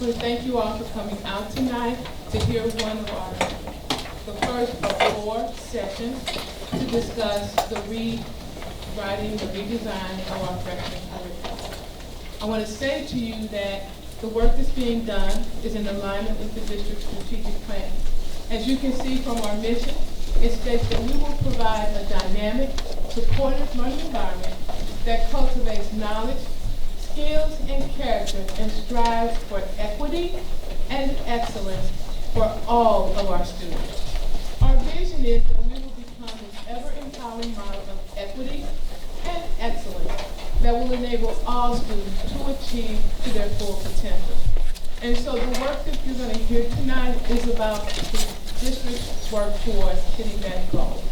I want to thank you all for coming out tonight to hear one of the first of 4 sessions to discuss the rewriting, the redesign of our freshman curriculum. I want to say to you that the work that's being done is in alignment with the district's strategic plan. As you can see from our mission, it states that we will provide a dynamic, supportive learning environment that cultivates knowledge, skills, and character, and strives for equity and excellence for all of our students. Our vision is that we will become an ever-empowering model of equity and excellence that will enable all students to achieve to their full potential. And so the work that you're going to hear tonight is about the district's work towards hitting that goal.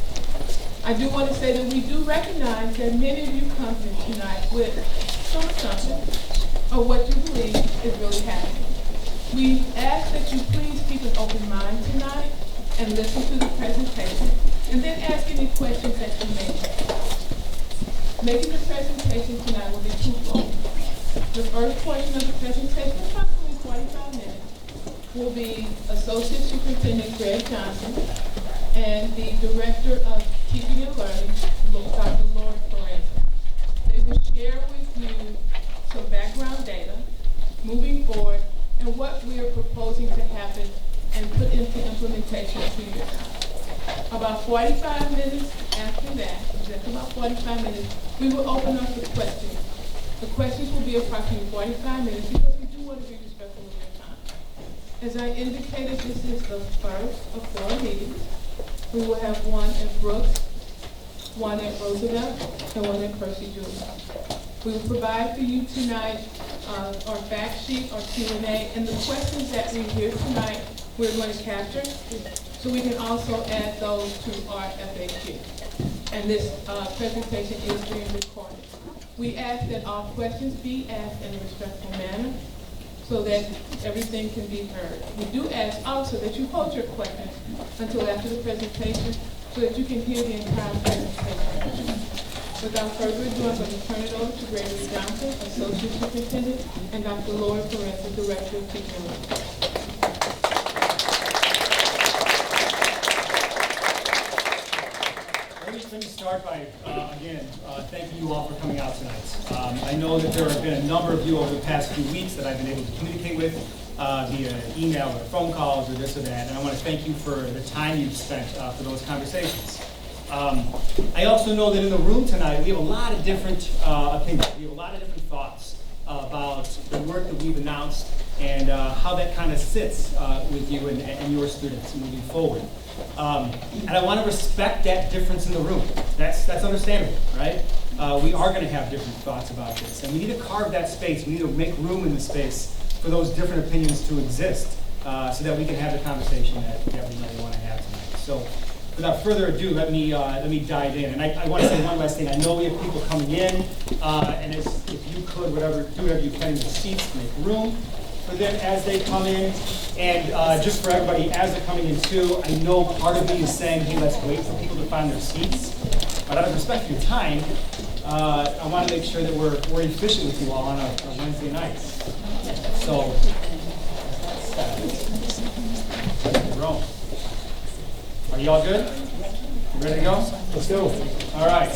I do want to say that we do recognize that many of you come here tonight with some assumption of what you believe is really happening. We ask that you please keep an open mind tonight and listen to the presentation, and then ask any questions that you may have. Making the presentation tonight will be twofold. The first portion of the presentation, approximately 45 minutes, will be Associate Superintendent Greg Johnson and the Director of Teaching and Learning, Dr. Lord Forenza. They will share with you some background data, moving forward, and what we are proposing to happen and put into implementation 2 years out. About 45 minutes after that, exactly about 45 minutes, we will open up the questions. The questions will be approximately 45 minutes because we do want to be respectful of your time. As I indicated, this is the first of 4 meetings. We will have one at Brooks, one at Roosevelt, and one at Percy Julian. We will provide for you tonight our fact sheet, our Q&A, and the questions that we hear tonight we're going to capture, so we can also add those to our FAQ. And this presentation is being recorded. We ask that all questions be asked in a respectful manner so that everything can be heard. We do ask also that you hold your questions until after the presentation so that you can hear the entire presentation. Without further ado, I'm going to turn it over to Gregory Johnson, Associate Superintendent, and Dr. Lord Forenza, Director of Teaching and Learning. Let me start by, again, thanking you all for coming out tonight. I know that there have been a number of you over the past few weeks that I've been able to communicate with via email or phone calls or this or that, and I want to thank you for the time you've spent for those conversations. I also know that in the room tonight we have a lot of different opinions. We have a lot of different thoughts about the work that we've announced and how that kind of sits with you and your students moving forward. And I want to respect that difference in the room. That's understandable, right? We are going to have different thoughts about this, and we need to carve that space. We need to make room in the space for those different opinions to exist so that we can have the conversation that we really want to have tonight. So without further ado, let me dive in. And I want to say one last thing. I know we have people coming in, and if you could, do whatever you can in the seats to make room for them as they come in. And just for everybody, as they're coming in too, I know part of me is saying, hey, let's wait for people to find their seats. But out of respect for your time, I want to make sure that we're efficient with you all on a Wednesday night. So, Rome. Are you all good? You ready to go? Let's go. All right.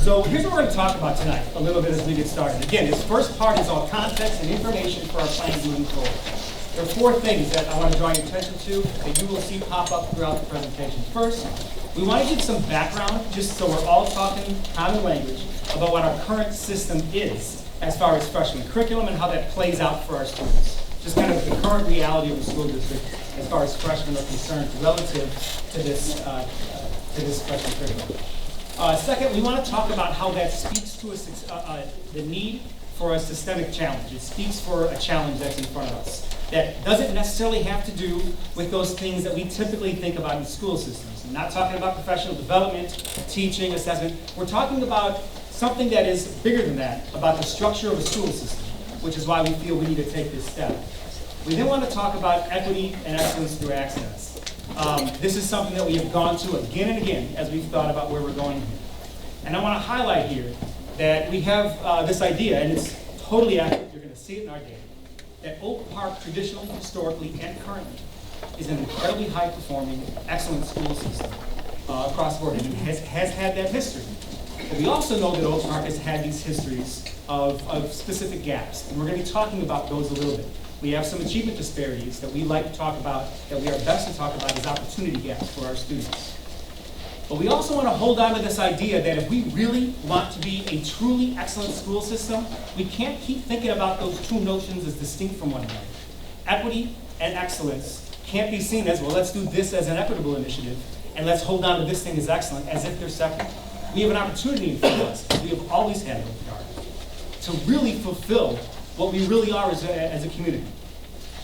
So here's what we're going to talk about tonight, a little bit as we get started. Again, this first part is all context and information for our plans moving forward. There are 4 things that I want to draw your attention to that you will see pop up throughout the presentation. First, we want to give some background, just so we're all talking common language, about what our current system is as far as freshman curriculum and how that plays out for our students. Just kind of the current reality of the school district as far as freshmen are concerned relative to this freshman curriculum. Second, we want to talk about how that speaks to the need for a systemic challenge. It speaks for a challenge that's in front of us that doesn't necessarily have to do with those things that we typically think about in school systems. I'm not talking about professional development, teaching, assessment. We're talking about something that is bigger than that, about the structure of a school system, which is why we feel we need to take this step. We then want to talk about equity and excellence through access. This is something that we have gone to again and again as we've thought about where we're going here. And I want to highlight here that we have this idea, and it's totally accurate. You're going to see it in our data, that Oak Park traditionally, historically, and currently is an incredibly high-performing, excellent school system across the board, and has had that history. But we also know that Oak Park has had these histories of specific gaps, and we're going to be talking about those a little bit. We have some achievement disparities that we like to talk about, that we are best to talk about as opportunity gaps for our students. But we also want to hold on to this idea that if we really want to be a truly excellent school system, we can't keep thinking about those two notions as distinct from one another. Equity and excellence can't be seen as, well, let's do this as an equitable initiative, and let's hold on to this thing as excellent, as if they're separate. We have an opportunity in front of us, as we have always had in Oak Park, to really fulfill what we really are as a community.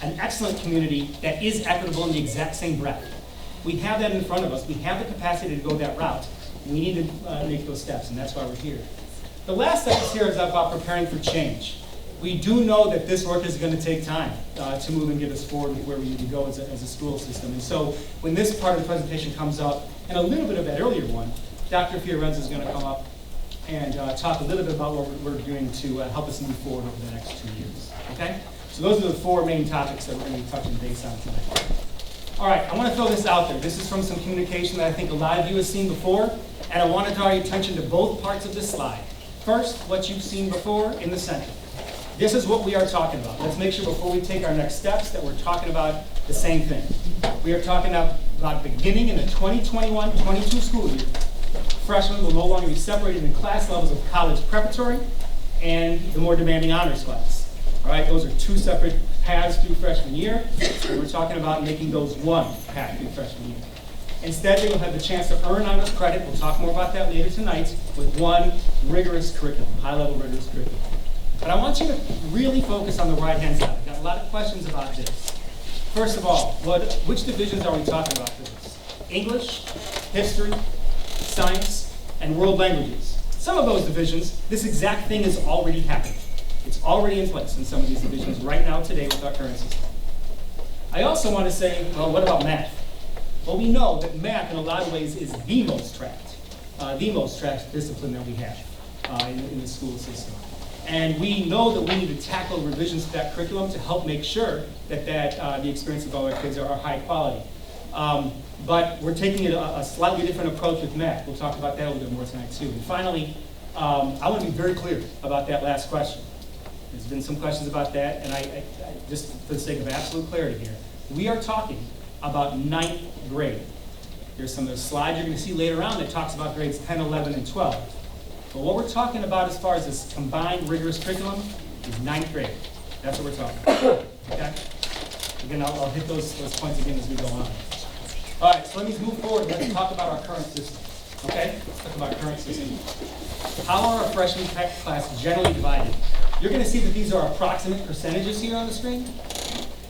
An excellent community that is equitable in the exact same breath. We have that in front of us. We have the capacity to go that route. We need to make those steps, and that's why we're here. The last step here is about preparing for change. We do know that this work is going to take time to move and get us forward with where we need to go as a school system. And so when this part of the presentation comes up, and a little bit of that earlier one, Dr. Fiorenza is going to come up and talk a little bit about what we're doing to help us move forward over the next 2 years. Okay? So those are the four main topics that we're going to be touching base on tonight. All right, I want to throw this out there. This is from some communication that I think a lot of you have seen before, and I want to draw your attention to both parts of this slide. First, what you've seen before in the center. This is what we are talking about. Let's make sure before we take our next steps that we're talking about the same thing. We are talking about beginning in the 2021-22 school year. Freshmen will no longer be separated in class levels of college preparatory and the more demanding honors class. All right, those are two separate paths through freshman year, and we're talking about making those one path through freshman year. Instead, they will have the chance to earn honors credit, we'll talk more about that later tonight, with one rigorous curriculum, high-level rigorous curriculum. But I want you to really focus on the right-hand side. I've got a lot of questions about this. First of all, which divisions are we talking about for this? English, history, science, and world languages. Some of those divisions, this exact thing is already happening. It's already in place in some of these divisions right now today with our current system. I also want to say, well, what about math? Well, we know that math in a lot of ways is the most tracked discipline that we have in the school system. And we know that we need to tackle revisions to that curriculum to help make sure that the experience of all our kids are high quality. But we're taking a slightly different approach with math. We'll talk about that a little bit more tonight too. And finally, I want to be very clear about that last question. There's been some questions about that, and I just for the sake of absolute clarity here, we are talking about 9th grade. There's some of the slides you're going to see later on that talks about grades 10, 11, and 12. But what we're talking about as far as this combined rigorous curriculum is 9th grade. That's what we're talking about. Okay? Again, I'll hit those points again as we go on. All right, so let me move forward. Let's talk about our current system. Okay? Let's talk about our current system. How are our freshman class generally divided? You're going to see that these are approximate percentages here on the screen.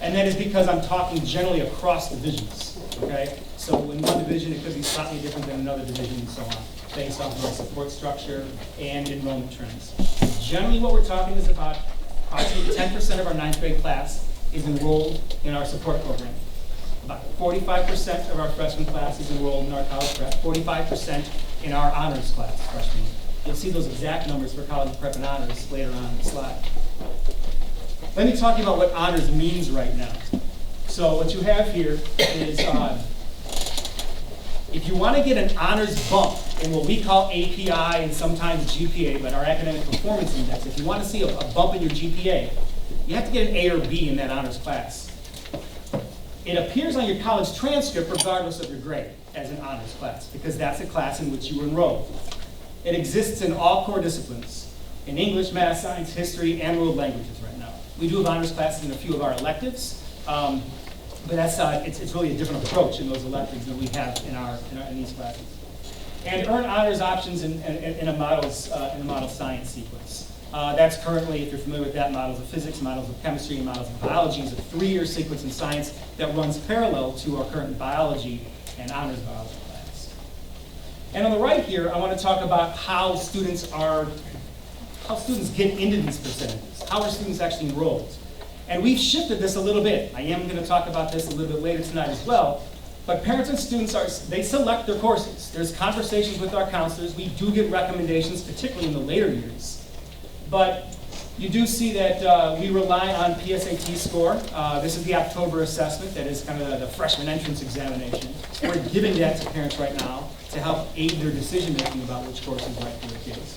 And that is because I'm talking generally across divisions. Okay? So in one division, it could be slightly different than another division and so on, based off of our support structure and enrollment trends. Generally, what we're talking is about approximately 10% of our 9th grade class is enrolled in our support program. About 45% of our freshman class is enrolled in our college prep, 45% in our honors class freshman year. You'll see those exact numbers for college prep and honors later on in the slide. Let me talk to you about what honors means right now. So what you have here is, if you want to get an honors bump in what we call API and sometimes GPA, but our academic performance index, if you want to see a bump in your GPA, you have to get an A or B in that honors class. It appears on your college transcript regardless of your grade as an honors class, because that's the class in which you were enrolled. It exists in all core disciplines, in English, math, science, history, and world languages right now. We do have honors classes in a few of our electives, but that's it's really a different approach in those electives than we have in these classes. And earn honors options in a model science sequence. That's currently, if you're familiar with that, models of physics, models of chemistry, and models of biology is a 3-year sequence in science that runs parallel to our current biology and honors biology class. And on the right here, I want to talk about how students get into these percentages. How are students actually enrolled? And we've shifted this a little bit. I am going to talk about this a little bit later tonight as well. But parents and students, they select their courses. There's conversations with our counselors. We do get recommendations, particularly in the later years. But You do see that we rely on PSAT score. This is the October assessment. That is kind of the freshman entrance examination. We're giving that to parents right now to help aid their decision making about which course is right for their kids.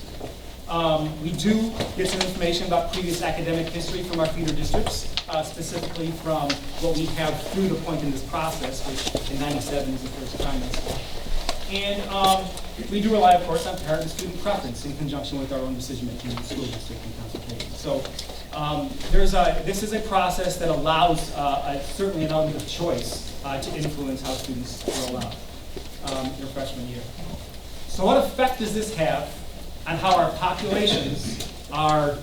We do get some information about previous academic history from our feeder districts, specifically from what we have through the point in this process, which in '97 is the first trimester. And we do rely, of course, on parent and student preference in conjunction with our own decision-making in the school district and consultation. So this is a process that allows certainly an element of choice to influence how students roll out their freshman year. So what effect does this have on how our populations are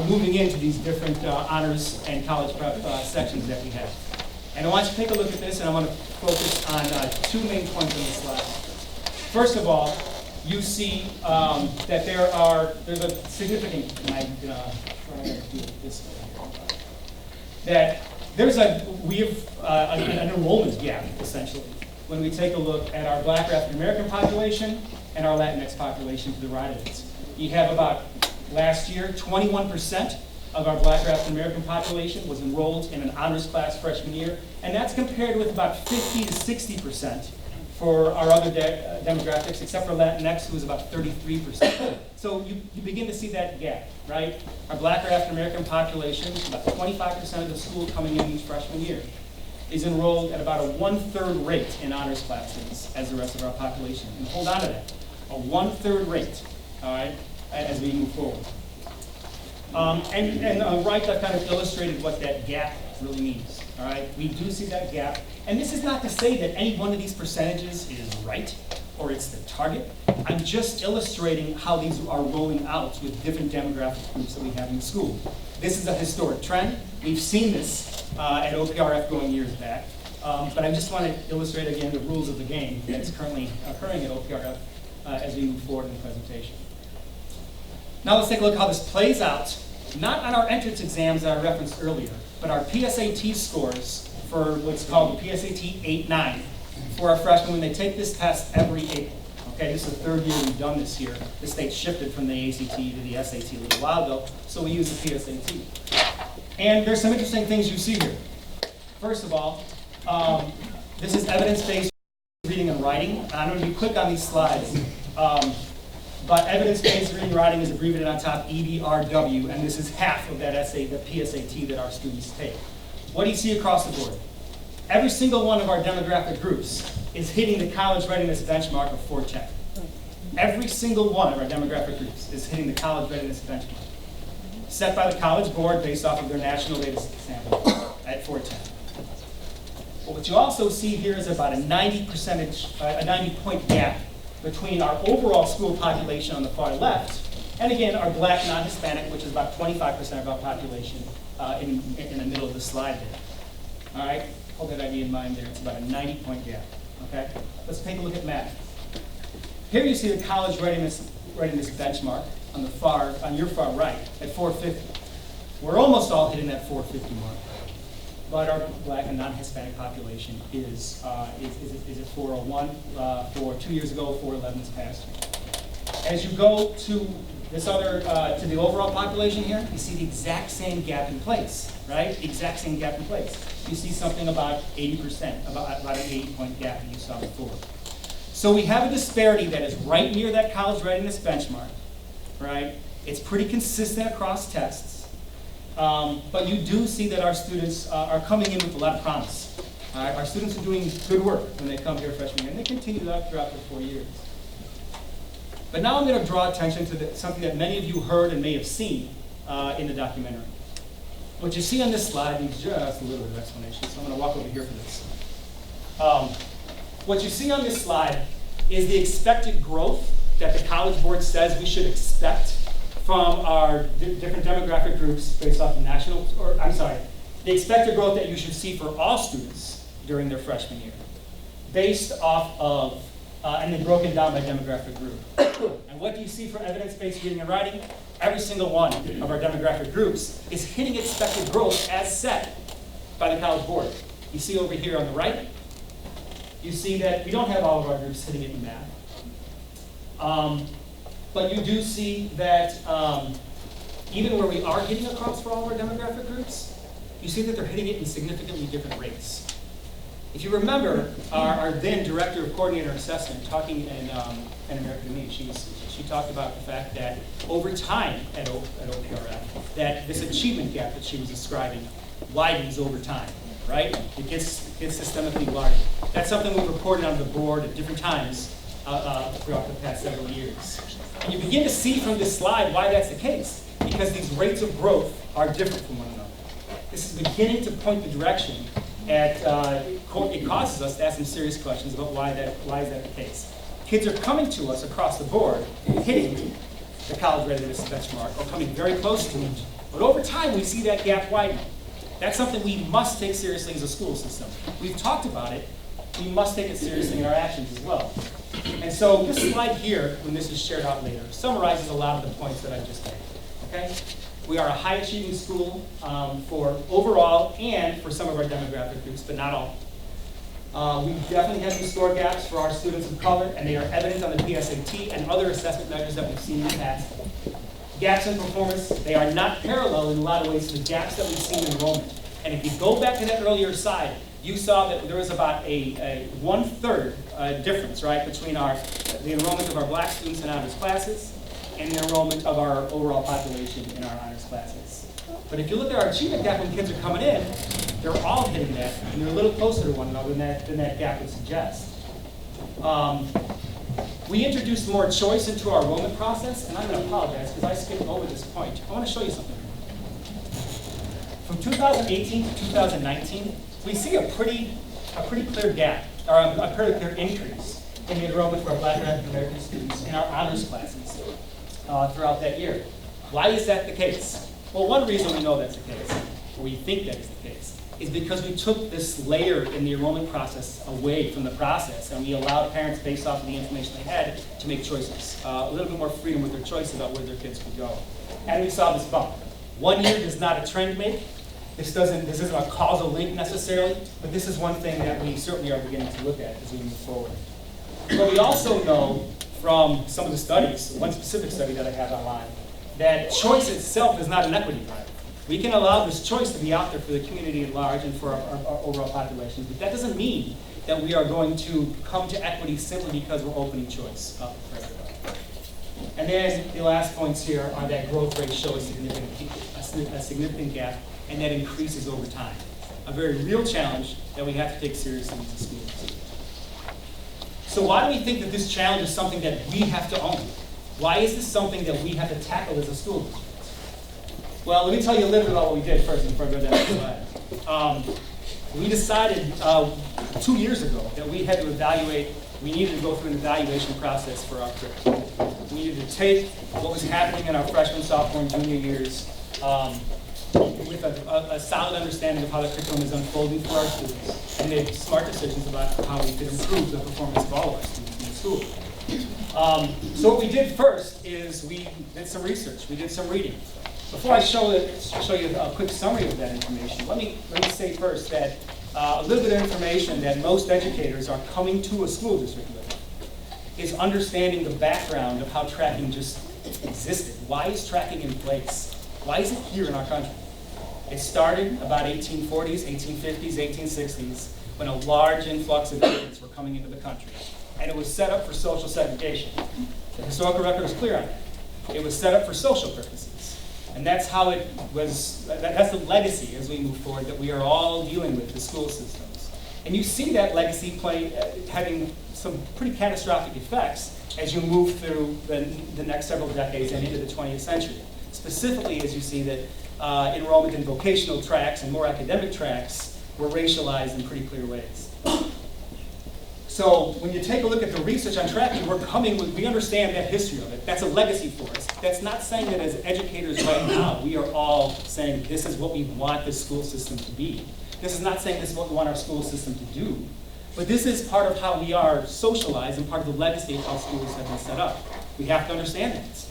moving into these different honors and college prep sections that we have? And I want you to take a look at this, and I want to focus on two main points on this slide. First of all, you see that there's a significant, we have an enrollment gap, essentially, when we take a look at our Black or African American population and our Latinx population to the right of it. You have about, last year, 21% of our Black or African American population was enrolled in an honors class freshman year, and that's compared with about 50 to 60% for our other demographics, except for Latinx, who is about 33%. So you begin to see that gap, right? Our Black or African American population, about 25% of the school coming in each freshman year, is enrolled at about a 1/3 rate in honors classes as the rest of our population. And hold on to that, a 1/3 rate, all right, as we move forward. And on the right, I've kind of illustrated what that gap really means. All right, we do see that gap, and this is not to say that any one of these percentages is right or it's the target. I'm just illustrating how these are rolling out with different demographic groups that we have in the school. This is a historic trend. We've seen this at OPRF going years back, but I just want to illustrate again the rules of the game that's currently occurring at OPRF as we move forward in the presentation. Now let's take a look at how this plays out, not on our entrance exams that I referenced earlier, but our PSAT scores for what's called the PSAT 8-9 for our freshmen when they take this test every April. Okay, this is the third year we've done this year. The state shifted from the ACT to the SAT a little while ago, so we use the PSAT. And there's some interesting things you see here. First of all, this is evidence-based reading and writing. I don't know if you click on these slides, but evidence-based reading and writing is abbreviated on top EBRW, and this is half of that essay, the PSAT that our students take. What do you see across the board? Every single one of our demographic groups is hitting the college readiness benchmark of 410. Every single one of our demographic groups is hitting the college readiness benchmark, set by the College Board based off of their national data sample at 410. But what you also see here is about a 90-point gap between our overall school population on the far left, and again, our Black non-Hispanic, which is about 25% of our population in the middle of the slide there. All right, hold that idea in mind there. It's about a 90-point gap, okay? Let's take a look at math. Here you see the college readiness benchmark on your far right at 450. We're almost all hitting that 450 mark, but our Black and non-Hispanic population is at 401 for 2 years ago, 411 this past year. As you go to this other, to the overall population here, you see the exact same gap in place, right? Exact same gap in place. You see something about 80%, about an 80-point gap that you saw before. So we have a disparity that is right near that college readiness benchmark, right? It's pretty consistent across tests. But you do see that our students are coming in with a lot of promise. Our students are doing good work when they come here freshman year, and they continue that throughout their 4 years. But now I'm going to draw attention to something that many of you heard and may have seen in the documentary. What you see on this slide needs just a little bit of explanation, so I'm going to walk over here for this. What you see on this slide is the expected growth that the College Board says we should expect from our different demographic groups based off the the expected growth that you should see for all students during their freshman year, based off of, and then broken down by demographic group. And what do you see for evidence-based reading and writing? Every single one of our demographic groups is hitting expected growth as set by the College Board. You see over here on the right, you see that we don't have all of our groups hitting it in math. But you do see that even where we are hitting across for all of our demographic groups, you see that they're hitting it in significantly different rates. If you remember, our then Director of Coordinator Assessment, talking in America to Me, she talked about the fact that over time at OPRF, that this achievement gap that she was describing widens over time, right? It gets systemically larger. That's something we've reported on the board at different times throughout the past several years. And you begin to see from this slide why that's the case, because these rates of growth are different from one another. This is beginning to point the direction at, it causes us to ask some serious questions about why is that the case. Kids are coming to us across the board, hitting the college readiness benchmark, or coming very close to it. But over time, we see that gap widening. That's something we must take seriously as a school system. We've talked about it. We must take it seriously in our actions as well. And so this slide here, when this is shared out later, summarizes a lot of the points that I just made. Okay? We are a high-achieving school for overall and for some of our demographic groups, but not all. We definitely have these score gaps for our students of color, and they are evident on the PSAT and other assessment measures that we've seen in the past. Gaps in performance, they are not parallel in a lot of ways to the gaps that we've seen in enrollment. And if you go back to that earlier slide, you saw that there was about a 1/3 difference, right, between the enrollment of our black students in honors classes and the enrollment of our overall population in our honors classes. But if you look at our achievement gap when kids are coming in, they're all hitting that, and they're a little closer to one another than that gap would suggest. We introduced more choice into our enrollment process, and I'm going to apologize because I skipped over this point. I want to show you something. From 2018 to 2019, we see a pretty clear gap, or a pretty clear increase in the enrollment for our Black and African American students in our honors classes throughout that year. Why is that the case? Well, one reason we know that's the case, or we think that is the case, is because we took this layer in the enrollment process away from the process, and we allowed parents, based off of the information they had, to make choices. A little bit more freedom with their choice about where their kids could go. And we saw this bump. 1 year does not a trend make. This isn't a causal link necessarily, but this is one thing that we certainly are beginning to look at as we move forward. But we also know from some of the studies, one specific study that I have online, that choice itself is not an equity driver. We can allow this choice to be out there for the community at large and for our overall population, but that doesn't mean that we are going to come to equity simply because we're opening choice up for everybody. And then the last points here are that growth rates show a significant gap, and that increases over time. A very real challenge that we have to take seriously as a school. So why do we think that this challenge is something that we have to own? Why is this something that we have to tackle as a school district? Well, let me tell you a little bit about what we did first before I go down the slide. We decided 2 years ago that we had to evaluate, we needed to go through an evaluation process for our curriculum. We needed to take what was happening in our freshman, sophomore, and junior years with a solid understanding of how the curriculum is unfolding for our students, and make smart decisions about how we could improve the performance of all of our students in the school. So what we did first is we did some research, we did some reading. Before I show you a quick summary of that information, let me say first that a little bit of information that most educators are coming to a school district with is understanding the background of how tracking just existed. Why is tracking in place? Why is it here in our country? It started about 1840s, 1850s, 1860s, when a large influx of immigrants were coming into the country. And it was set up for social segregation. The historical record is clear on that. It was set up for social purposes. And that's how it was, that's the legacy as we move forward that we are all dealing with, the school systems. And you see that legacy having some pretty catastrophic effects as you move through the next several decades and into the 20th century. Specifically, as you see that enrollment in vocational tracks and more academic tracks were racialized in pretty clear ways. So when you take a look at the research on tracking, we understand that history of it. That's a legacy for us. That's not saying that as educators right now, we are all saying this is what we want the school system to be. This is not saying this is what we want our school system to do. But this is part of how we are socialized and part of the legacy of how schools have been set up. We have to understand that.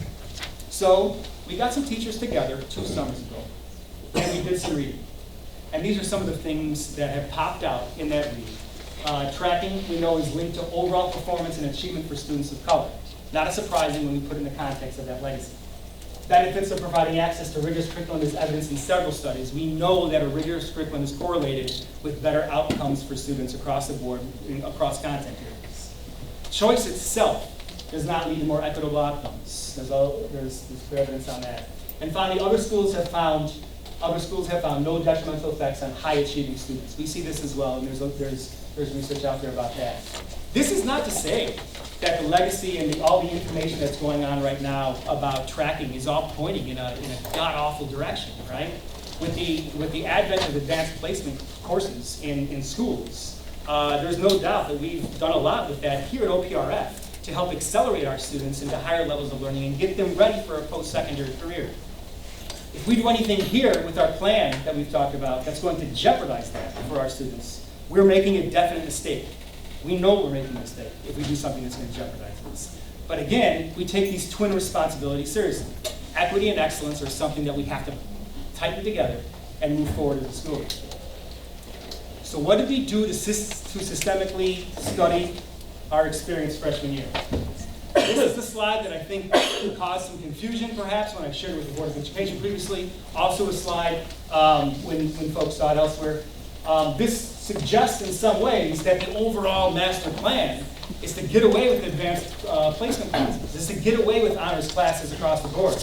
So we got some teachers together 2 summers ago, and we did some reading. And these are some of the things that have popped out in that reading. Tracking, we know, is linked to overall performance and achievement for students of color. Not as surprising when we put it in the context of that legacy. Benefits of providing access to rigorous curriculum is evidenced in several studies. We know that a rigorous curriculum is correlated with better outcomes for students across the board, across content areas. Choice itself does not lead to more equitable outcomes. There's clear evidence on that. And finally, other schools have found no detrimental effects on high achieving students. We see this as well, and there's research out there about that. This is not to say that the legacy and all the information that's going on right now about tracking is all pointing in a god-awful direction, right? With the advent of advanced placement courses in schools, there's no doubt that we've done a lot with that here at OPRF to help accelerate our students into higher levels of learning and get them ready for a post-secondary career. If we do anything here with our plan that we've talked about that's going to jeopardize that for our students, we're making a definite mistake. We know we're making a mistake if we do something that's going to jeopardize this. But again, we take these twin responsibilities seriously. Equity and excellence are something that we have to tighten together and move forward as a school. So what did we do to systemically study our experience freshman year? This is the slide that I think caused some confusion perhaps when I shared it with the Board of Education previously. Also a slide when folks saw it elsewhere. This suggests in some ways that the overall master plan is to get away with advanced placement classes, is to get away with honors classes across the board.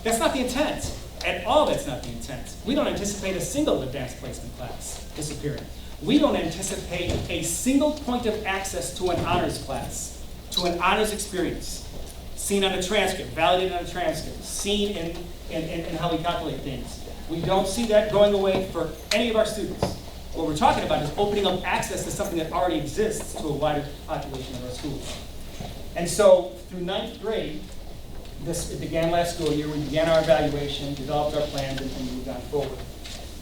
That's not the intent. At all, that's not the intent. We don't anticipate a single advanced placement class disappearing. We don't anticipate a single point of access to an honors class, to an honors experience, seen on a transcript, validated on a transcript, seen in how we calculate things. We don't see that going away for any of our students. What we're talking about is opening up access to something that already exists to a wider population of our schools. And so through 9th grade, it began last school year, we began our evaluation, developed our plans, and moved on forward.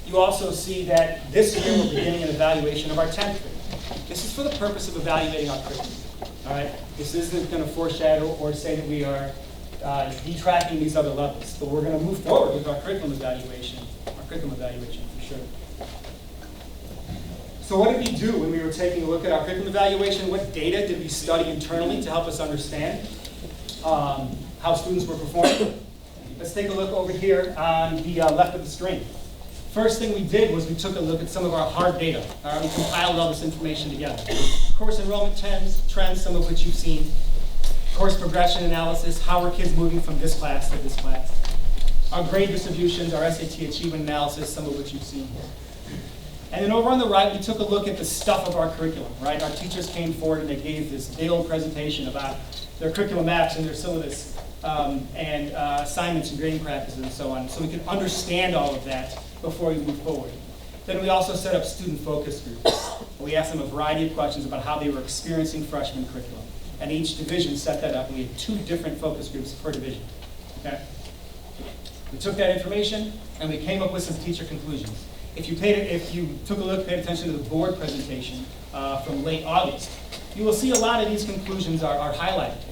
You also see that this year we're beginning an evaluation of our 10th grade. This is for the purpose of evaluating our curriculum. All right? This isn't going to foreshadow or say that we are detracking these other levels, but we're going to move forward with our curriculum evaluation for sure. So what did we do when we were taking a look at our curriculum evaluation? What data did we study internally to help us understand how students were performing? Let's take a look over here on the left of the screen. First thing we did was we took a look at some of our hard data. We compiled all this information together. Course enrollment trends, some of which you've seen. Course progression analysis, how are kids moving from this class to this class. Our grade distributions, our SAT achievement analysis, some of which you've seen. And then over on the right, we took a look at the stuff of our curriculum, right? Our teachers came forward and they gave this day-old presentation about their curriculum maps and their syllabus and assignments and grading practices and so on, so we could understand all of that before we move forward. Then we also set up student focus groups. We asked them a variety of questions about how they were experiencing freshman curriculum. And each division set that up, and we had 2 different focus groups per division. Okay? We took that information, and we came up with some teacher conclusions. If you took a look, paid attention to the board presentation from late August, you will see a lot of these conclusions are highlighted.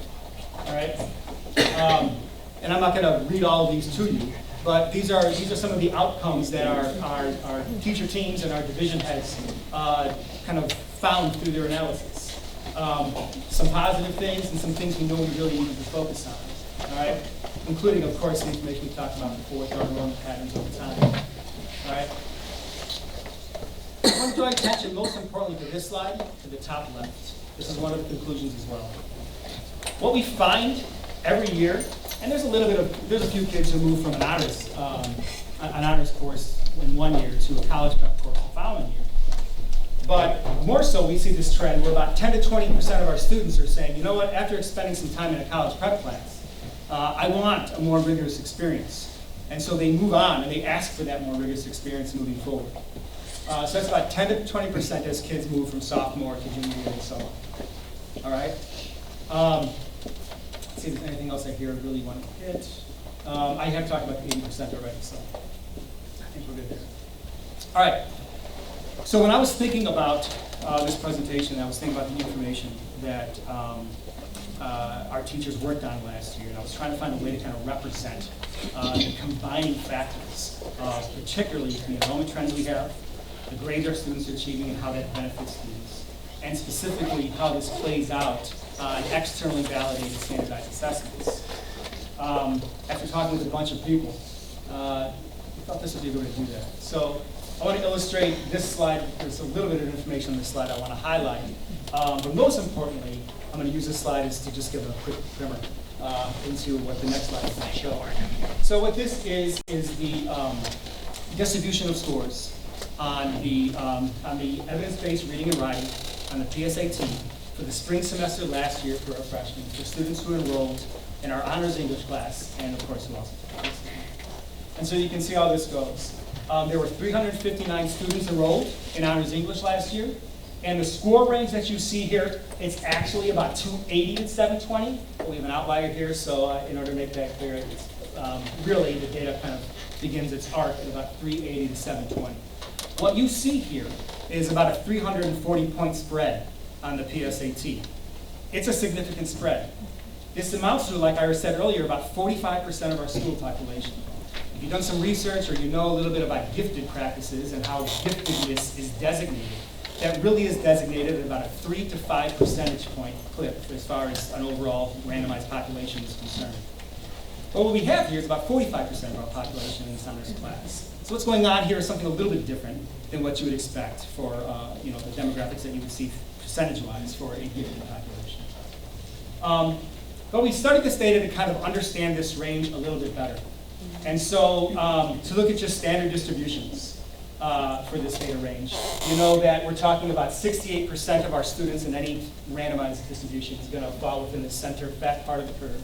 All right? And I'm not going to read all of these to you, but these are some of the outcomes that our teacher teams and our division heads kind of found through their analysis. Some positive things and some things we know we really need to focus on. All right? Including, of course, the information we talked about before with our enrollment patterns over time. All right? I want to draw attention most importantly to this slide, to the top left. This is one of the conclusions as well. What we find every year, and there's a few kids who move from an honors course in one year to a college prep course the following year. But more so, we see this trend where about 10 to 20% of our students are saying, you know what, after spending some time in a college prep class, I want a more rigorous experience. And so they move on and they ask for that more rigorous experience moving forward. So that's about 10 to 20% as kids move from sophomore to junior year and so on. All right? Let's see if there's anything else I here really want to hit. I have talked about the 80% already, so I think we're good there. All right. So when I was thinking about this presentation, I was thinking about the information that our teachers worked on last year, and I was trying to find a way to kind of represent the combining factors, particularly the enrollment trends we have, the grades our students are achieving, and how that benefits students, and specifically how this plays out in externally validated standardized assessments. after talking with a bunch of people. I thought this would be a good way to do that. So I want to illustrate this slide. There's a little bit of information on this slide I want to highlight. But most importantly, I'm going to use this slide is to just give a quick primer into what the next slide is going to show. So what this is the distribution of scores on the evidence-based reading and writing on the PSAT for the spring semester last year for our freshmen, for students who enrolled in our honors English class, and of course who also took this. And so you can see how this goes. There were 359 students enrolled in honors English last year. And the score range that you see here, it's actually about 280 to 720. But we have an outlier here, so in order to make that clear, it's, really the data kind of begins its arc at about 380 to 720. What you see here is about a 340-point spread on the PSAT. It's a significant spread. This amounts to, like I said earlier, about 45% of our school population. If you've done some research or you know a little bit about gifted practices and how giftedness is designated, that really is designated at about a 3 to 5 percentage point clip as far as an overall randomized population is concerned. But what we have here is about 45% of our population in this honors class. So what's going on here is something a little bit different than what you would expect for the demographics that you would see percentage-wise for a gifted population. But we studied this data to kind of understand this range a little bit better. And so to look at just standard distributions for this data range, you know that we're talking about 68% of our students in any randomized distribution is going to fall within the center fat part of the curve.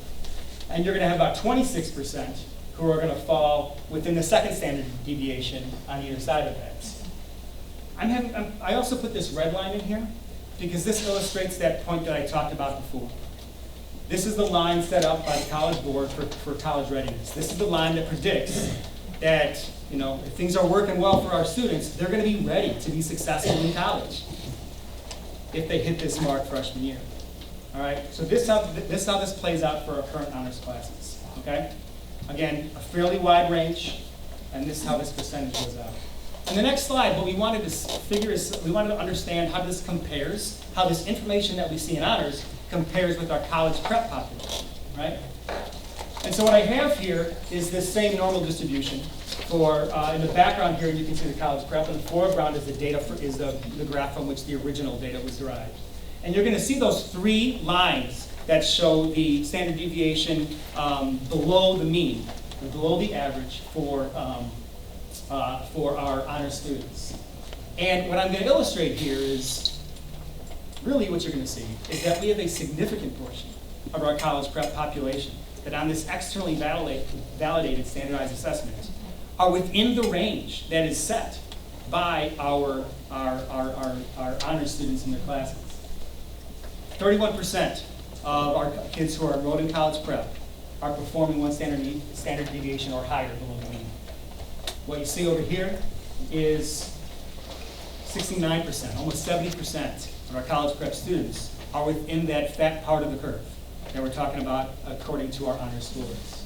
And you're going to have about 26% who are going to fall within the second standard deviation on either side of that. I also put this red line in here because this illustrates that point that I talked about before. This is the line set up by the College Board for college readiness. This is the line that predicts that, if things are working well for our students, they're going to be ready to be successful in college if they hit this mark freshman year. All right, so this is how this plays out for our current honors classes. Okay, again, a fairly wide range, and this is how this percentage goes out. In the next slide, what we wanted to figure is we wanted to understand how this compares, how this information that we see in honors compares with our college prep population, right? And so what I have here is this same normal distribution for, in the background here, you can see the college prep, and the foreground is the data is the graph from which the original data was derived. And you're going to see those three lines that show the standard deviation below the mean, or below the average for our honor students. And what I'm going to illustrate here is really what you're going to see is that we have a significant portion of our college prep population that on this externally validated standardized assessment are within the range that is set by our honor students in their classes. 31% of our kids who are enrolled in college prep are performing one standard deviation or higher below the mean. What you see over here is 69%, almost 70% of our college prep students are within that fat part of the curve that we're talking about according to our honor scores.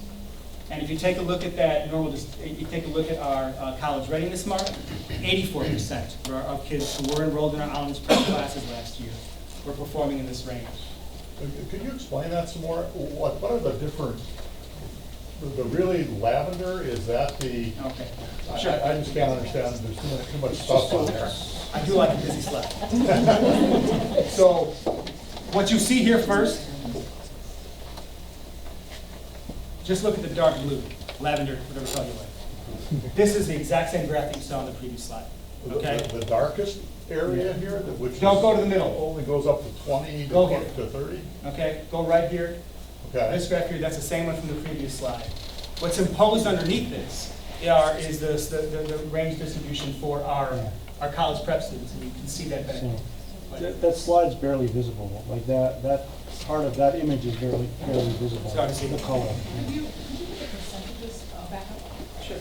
And if you take a look at that you take a look at our college readiness mark, 84% of kids who were enrolled in our honors prep classes last year were performing in this range. Could you explain that some more? What are the different, the really lavender, is that the? Okay, sure. I just can't understand, there's too much stuff on there. I do like a busy slide. So, what you see here first, just look at the dark blue, lavender, whatever color you like. This is the exact same graph you saw on the previous slide. Okay. The darkest area here, which don't go to the middle. Only goes up to 20 go to here. 30? Okay, go right here. Okay. This graph here, that's the same one from the previous slide. What's imposed underneath this is the range distribution for our college prep students, and you can see that better. That slide's barely visible. Like that part of that image is barely visible. It's hard to see the color. Could you put the percentages back up? Sure.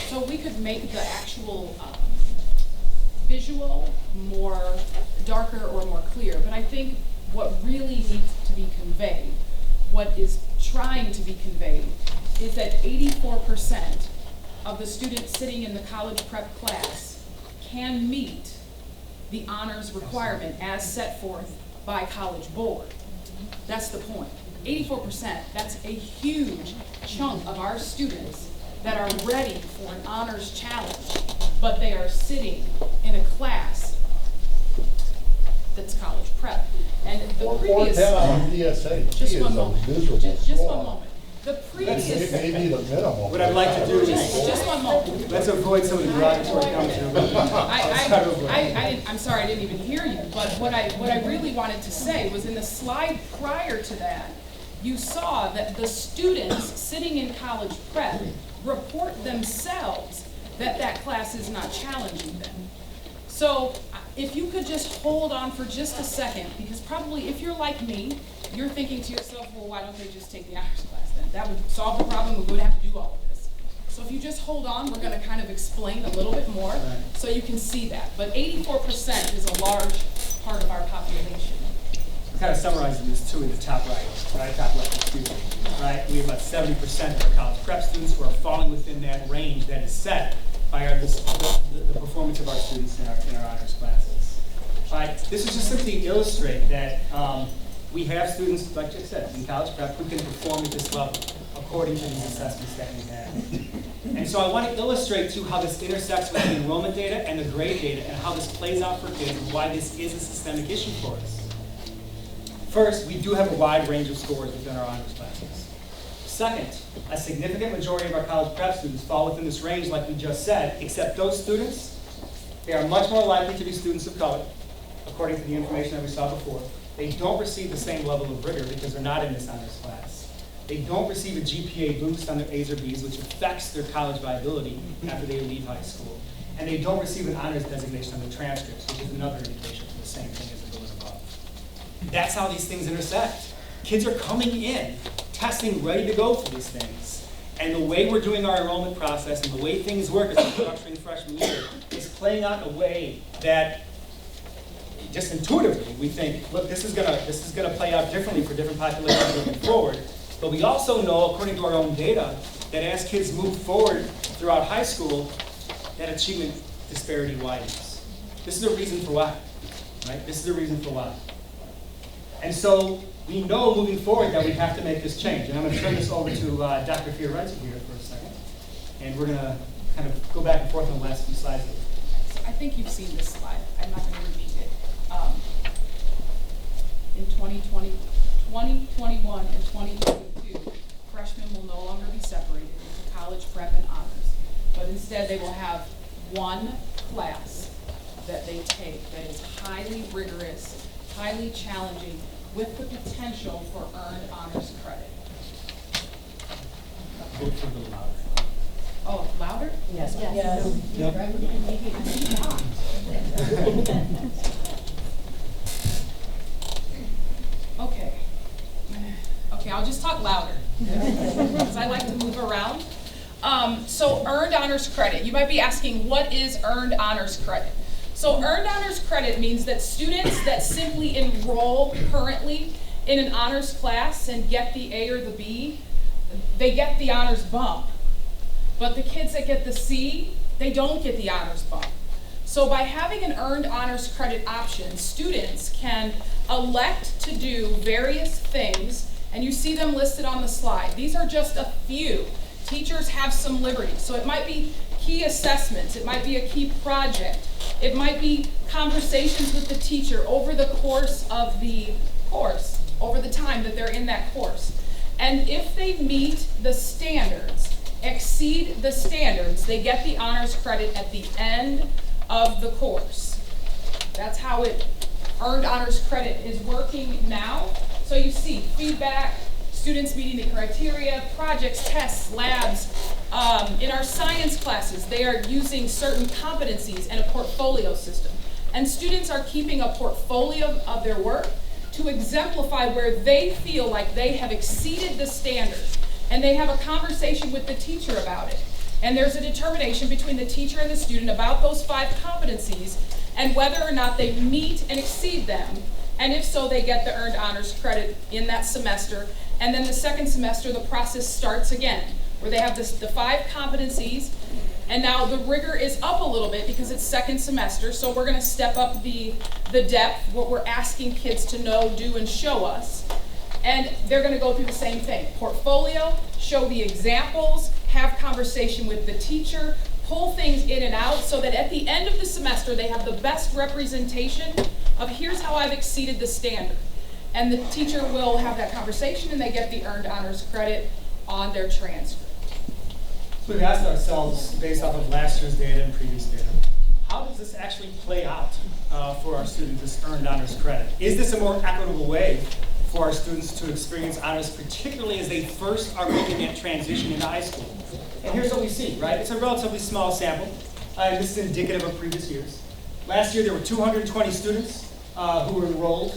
So we could make the actual visual more darker or more clear, but I think what really needs to be conveyed, what is trying to be conveyed, is that 84% of the students sitting in the college prep class can meet the honors requirement as set forth by College Board. That's the point. 84%, that's a huge chunk of our students that are ready for an honors challenge, but they are sitting in a class that's college prep. And the previous, 410 on ESA just is one a moment, miserable just one score. moment. The previous, Maybe the minimum. What I'd like to do is, just one moment. let's avoid some of the derogatory comments. I'm sorry, I didn't even hear you, but what I really wanted to say was in the slide prior to that, you saw that the students sitting in college prep report themselves that that class is not challenging them. So if you could just hold on for just a second, because probably if you're like me, you're thinking to yourself, well, why don't they just take the honors class then? That would solve the problem, we wouldn't have to do all of this. So if you just hold on, we're gonna kind of explain a little bit more so you can see that. But 84% is a large part of our population. I'm kind of summarizing this too in the top right, top left, excuse me, right? We have about 70% of our college prep students who are falling within that range that is set by the performance of our students in our honors classes. Right? This is just simply to illustrate that we have students, like I said, in college prep who can perform at this level according to these assessments that we have. And so I want to illustrate too how this intersects with the enrollment data and the grade data and how this plays out for kids and why this is a systemic issue for us. First, we do have a wide range of scores within our honors classes. Second, a significant majority of our college prep students fall within this range like we just said, except those students, they are much more likely to be students of color, according to the information that we saw before. They don't receive the same level of rigor because they're not in this honors class. They don't receive a GPA boost on their A's or B's, which affects their college viability after they leave high school. And they don't receive an honors designation on their transcripts, which is another indication for the same thing as the bullet above. That's how these things intersect. Kids are coming in, testing, ready to go for these things. And the way we're doing our enrollment process and the way things work as we're structuring freshman year is playing out in a way that just intuitively we think, look, this is gonna play out differently for different populations moving forward. But we also know, according to our own data, that as kids move forward throughout high school, that achievement disparity widens. This is the reason for why, right? This is the reason for why. And so we know moving forward that we have to make this change. And I'm going to turn this over to Dr. Fiorenzo here for a second. And we're going to kind of go back and forth on the last few slides. So I think you've seen this slide. I'm not going to repeat it. In 2020, 2021 and 2022, freshmen will no longer be separated into college prep and honors, but instead they will have one class that they take that is highly rigorous, highly challenging, with the potential for earned honors credit. Oh, louder? Yes. Okay. Okay, I'll just talk louder, because I like to move around. So earned honors credit. You might be asking, what is earned honors credit? So earned honors credit means that students that simply enroll currently in an honors class and get the A or the B, they get the honors bump. But the kids that get the C, they don't get the honors bump. So by having an earned honors credit option, students can elect to do various things, and you see them listed on the slide. These are just a few. Teachers have some liberty. So it might be key assessments, it might be a key project, it might be conversations with the teacher over the course of the course, over the time that they're in that course. And if they meet the standards, exceed the standards, they get the honors credit at the end of the course. That's how earned honors credit is working now. So you see feedback, students meeting the criteria, projects, tests, labs. In our science classes, they are using certain competencies and a portfolio system. And students are keeping a portfolio of their work to exemplify where they feel like they have exceeded the standard. And they have a conversation with the teacher about it. And there's a determination between the teacher and the student about those 5 competencies and whether or not they meet and exceed them. And if so, they get the earned honors credit in that semester. And then the second semester, the process starts again, where they have the 5 competencies. And now the rigor is up a little bit because it's second semester. So we're going to step up the depth, what we're asking kids to know, do, and show us. And they're going to go through the same thing. Portfolio, show the examples, have conversation with the teacher, pull things in and out so that at the end of the semester they have the best representation of here's how I've exceeded the standard. And the teacher will have that conversation and they get the earned honors credit on their transcript. So we've asked ourselves, based off of last year's data and previous data, how does this actually play out for our students, this earned honors credit? Is this a more equitable way for our students to experience honors, particularly as they first are making that transition into high school? And here's what we see, right? It's a relatively small sample. This is indicative of previous years. Last year there were 220 students who were enrolled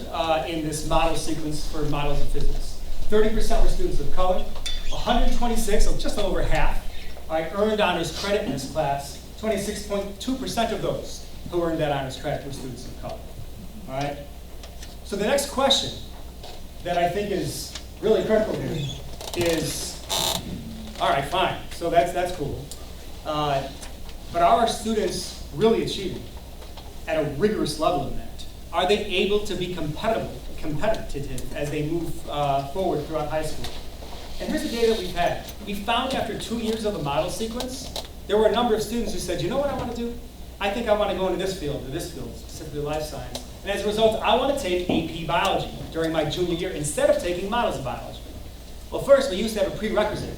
in this model sequence for models of physics. 30% were students of color. 126, so just over half, earned honors credit in this class. 26.2% of those who earned that honors credit were students of color. All right? So the next question that I think is really critical here is, all right, fine, so that's cool. But are our students really achieving at a rigorous level in that? Are they able to be competitive as they move forward throughout high school? And here's the data that we've had. We found after 2 years of the model sequence, there were a number of students who said, you know what I want to do? I think I want to go into this field, specifically life science. And as a result, I want to take AP biology during my junior year instead of taking models of biology. Well, first, we used to have a prerequisite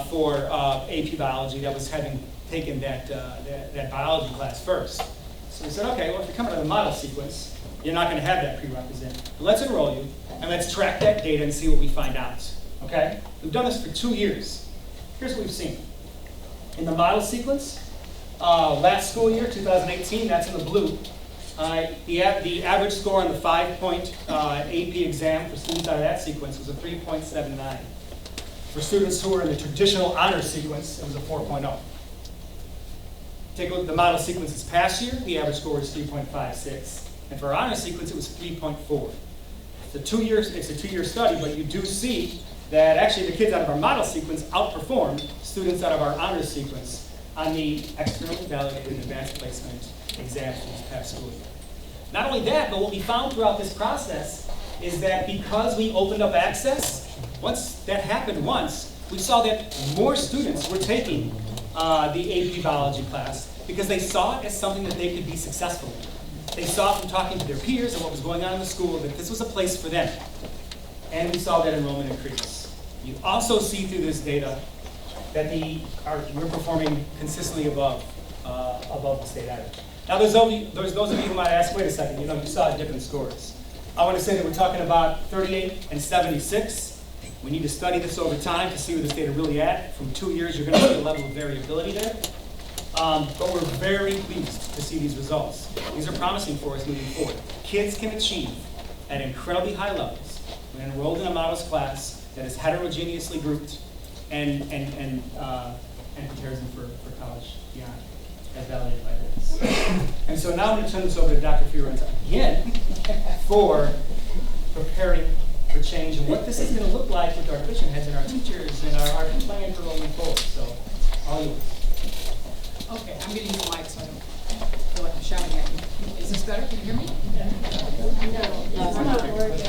for AP biology that was having taken that biology class first. So we said, okay, well, if you're coming to the model sequence, you're not going to have that prerequisite. Let's enroll you, and let's track that data and see what we find out. Okay? We've done this for 2 years. Here's what we've seen. In the model sequence, last school year, 2018, that's in the blue. The average score on the 5-point AP exam for students out of that sequence was a 3.79. For students who were in the traditional honors sequence, it was a 4.0. Take a look at the model sequence this past year, the average score was 3.56. And for our honors sequence, it was 3.4. It's a two-year study, but you do see that actually the kids out of our model sequence outperformed students out of our honors sequence on the externally validated advanced placement exams for this past school year. Not only that, but what we found throughout this process is that because we opened up access, once that happened we saw that more students were taking the AP biology class because they saw it as something that they could be successful in. They saw from talking to their peers and what was going on in the school that this was a place for them. And we saw that enrollment increase. You also see through this data that we're performing consistently above the state average. Now, there's those of you who might ask, wait a second, you saw different scores. I want to say that we're talking about 38 and 76. We need to study this over time to see where this data really at. From 2 years, you're going to see a level of variability there. But we're very pleased to see these results. These are promising for us moving forward. Kids can achieve at incredibly high levels when enrolled in a models class that is heterogeneously grouped and prepares them for college beyond, as validated by this. And so now I'm going to turn this over to Dr. Fiorenza again for preparing for change and what this is going to look like with our division heads and our teachers and our plan for rolling forward. So, all yours. Okay, I'm going to use the mic so I don't feel like I'm shouting at you. Is this better? Can you hear me? No, it's not working.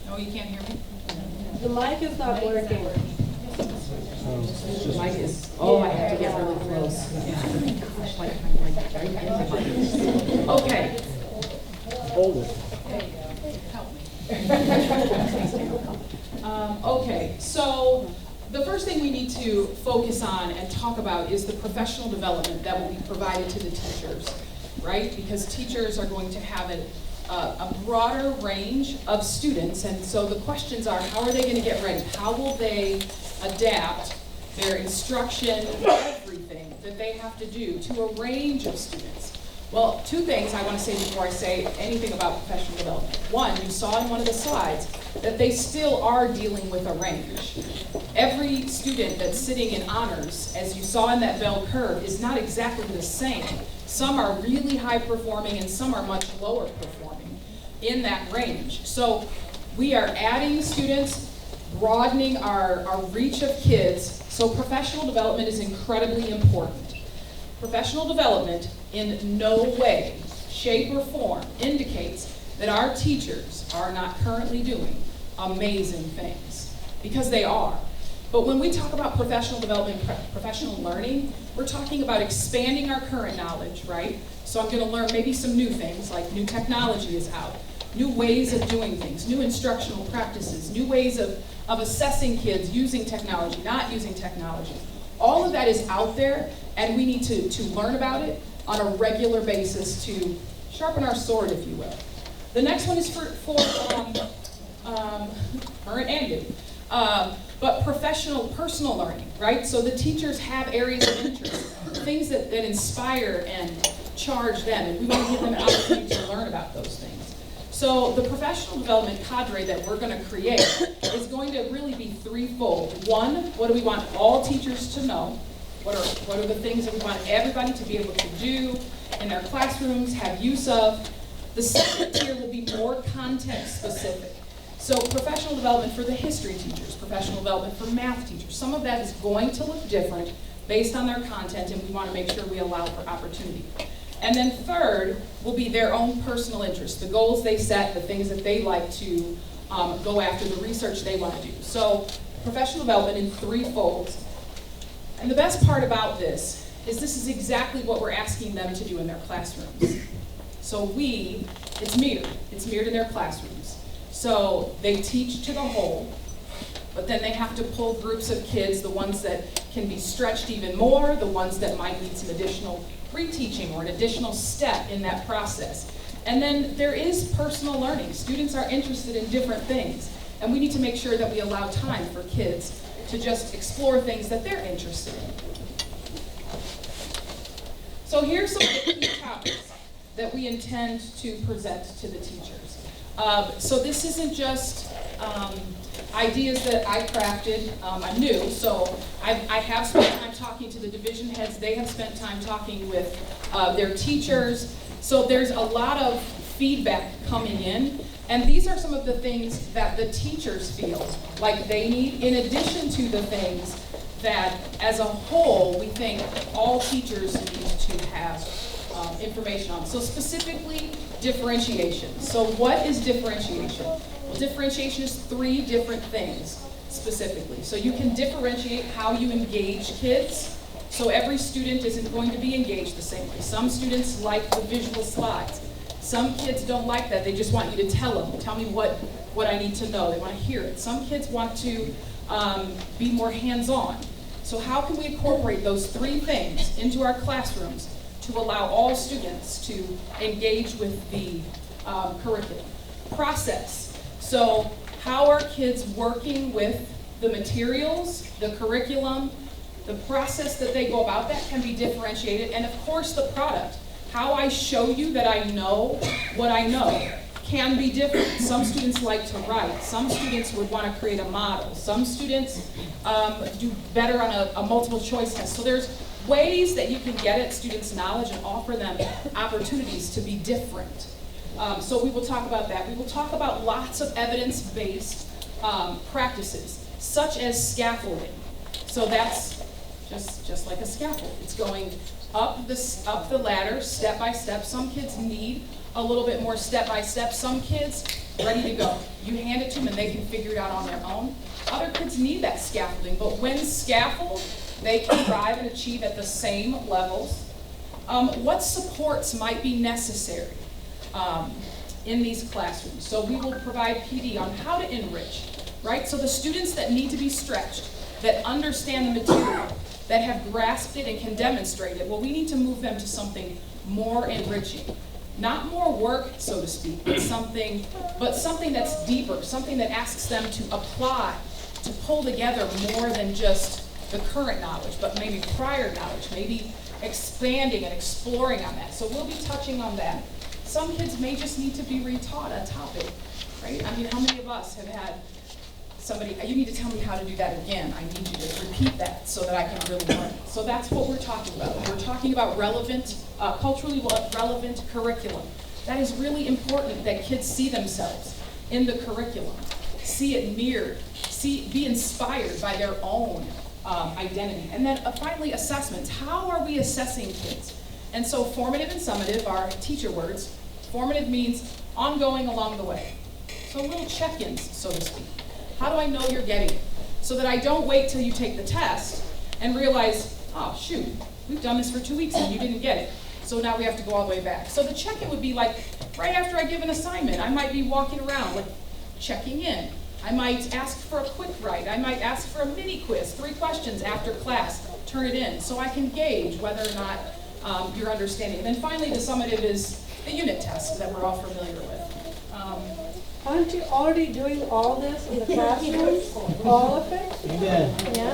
No, you can't hear me? The mic is not working. The mic is, I have to get really close. Okay. Hold it. Help me. Okay, so the first thing we need to focus on and talk about is the professional development that will be provided to the teachers, right? Because teachers are going to have a broader range of students, and so the questions are, how are they going to get ready? How will they adapt their instruction, everything that they have to do to a range of students? Well, two things I want to say before I say anything about professional development. One, you saw in one of the slides that they still are dealing with a range. Every student that's sitting in honors, as you saw in that bell curve, is not exactly the same. Some are really high performing and some are much lower performing in that range. So we are adding students, broadening our reach of kids, so professional development is incredibly important. Professional development in no way, shape, or form indicates that our teachers are not currently doing amazing things, because they are. But when we talk about professional development, professional learning, we're talking about expanding our current knowledge, right? So I'm gonna learn maybe some new things, like new technology is out, new ways of doing things, new instructional practices, new ways of assessing kids using technology, not using technology. All of that is out there, and we need to learn about it on a regular basis to sharpen our sword, if you will. The next one is for current and new, but professional, personal learning, right? So the teachers have areas of interest, things that inspire and charge them, and we want to give them an opportunity to learn about those things. So the professional development cadre that we're going to create is going to really be threefold. One, what do we want all teachers to know? What are the things that we want everybody to be able to do in their classrooms, have use of? The second tier will be more context specific. So professional development for the history teachers, professional development for math teachers. Some of that is going to look different based on their content, and we want to make sure we allow for opportunity. And then third will be their own personal interests, the goals they set, the things that they like to go after, the research they want to do. So professional development in three folds. And the best part about this is exactly what we're asking them to do in their classrooms. So it's mirrored in their classrooms. So they teach to the whole, but then they have to pull groups of kids, the ones that can be stretched even more, the ones that might need some additional reteaching or an additional step in that process. And then there is personal learning. Students are interested in different things, and we need to make sure that we allow time for kids to just explore things that they're interested in. So here's some of the key topics that we intend to present to the teachers. So this isn't just ideas that I crafted. I'm new, so I have spent time talking to the division heads. They have spent time talking with their teachers. So there's a lot of feedback coming in. And these are some of the things that the teachers feel like they need, in addition to the things that, as a whole, we think all teachers need to have information on. So specifically, differentiation. So what is differentiation? Well, differentiation is three different things specifically. So you can differentiate how you engage kids. So every student isn't going to be engaged the same way. Some students like the visual slides. Some kids don't like that. They just want you to tell me what I need to know. They want to hear it. Some kids want to be more hands-on. So how can we incorporate those three things into our classrooms to allow all students to engage with the curriculum? Process. So how are kids working with the materials, the curriculum, the process that they go about that can be differentiated, and of course the product. How I show you that I know what I know can be different. Some students like to write. Some students would want to create a model. Some students do better on a multiple choice test. So there's ways that you can get at students' knowledge and offer them opportunities to be different. So we will talk about that. We will talk about lots of evidence-based practices, such as scaffolding. So that's just like a scaffold. It's going up the ladder, step by step. Some kids need a little bit more step by step. Some kids, ready to go. You hand it to them and they can figure it out on their own. Other kids need that scaffolding, but when scaffold, they can thrive and achieve at the same levels. What supports might be necessary in these classrooms? So we will provide PD on how to enrich, right? So the students that need to be stretched, that understand the material, that have grasped it and can demonstrate it, well, we need to move them to something more enriching. Not more work, so to speak, but something that's deeper, something that asks them to apply, to pull together more than just the current knowledge, but maybe prior knowledge, maybe expanding and exploring on that. So we'll be touching on that. Some kids may just need to be retaught a topic, right? I mean, how many of us have had somebody, you need to tell me how to do that again. I need you to repeat that so that I can really learn. So that's what we're talking about. We're talking about relevant, culturally relevant curriculum. That is really important that kids see themselves in the curriculum, see it mirrored, be inspired by their own identity. And then finally, assessments. How are we assessing kids? And so formative and summative are teacher words. Formative means ongoing along the way. So little check-ins, so to speak. How do I know you're getting it? So that I don't wait till you take the test and realize, oh shoot, we've done this for 2 weeks and you didn't get it. So now we have to go all the way back. So the check-in would be like, right after I give an assignment, I might be walking around, like checking in. I might ask for a quick write. I might ask for a mini quiz, 3 questions after class, turn it in, so I can gauge whether or not you're understanding. And then finally, the summative is the unit test that we're all familiar with. Aren't you already doing all this in the classroom? All of it? Yeah. Yeah?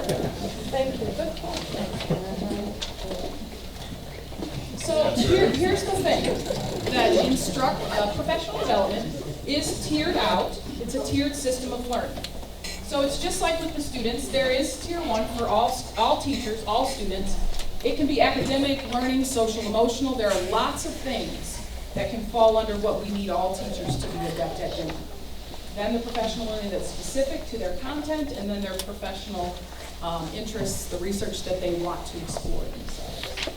Thank you. So here's the thing, that professional development is tiered out. It's a tiered system of learning. So it's just like with the students, there is tier 1 for all teachers, all students. It can be academic, learning, social, emotional. There are lots of things that can fall under what we need all teachers to be adept at doing. Then the professional learning that's specific to their content, and then their professional interests, the research that they want to explore themselves.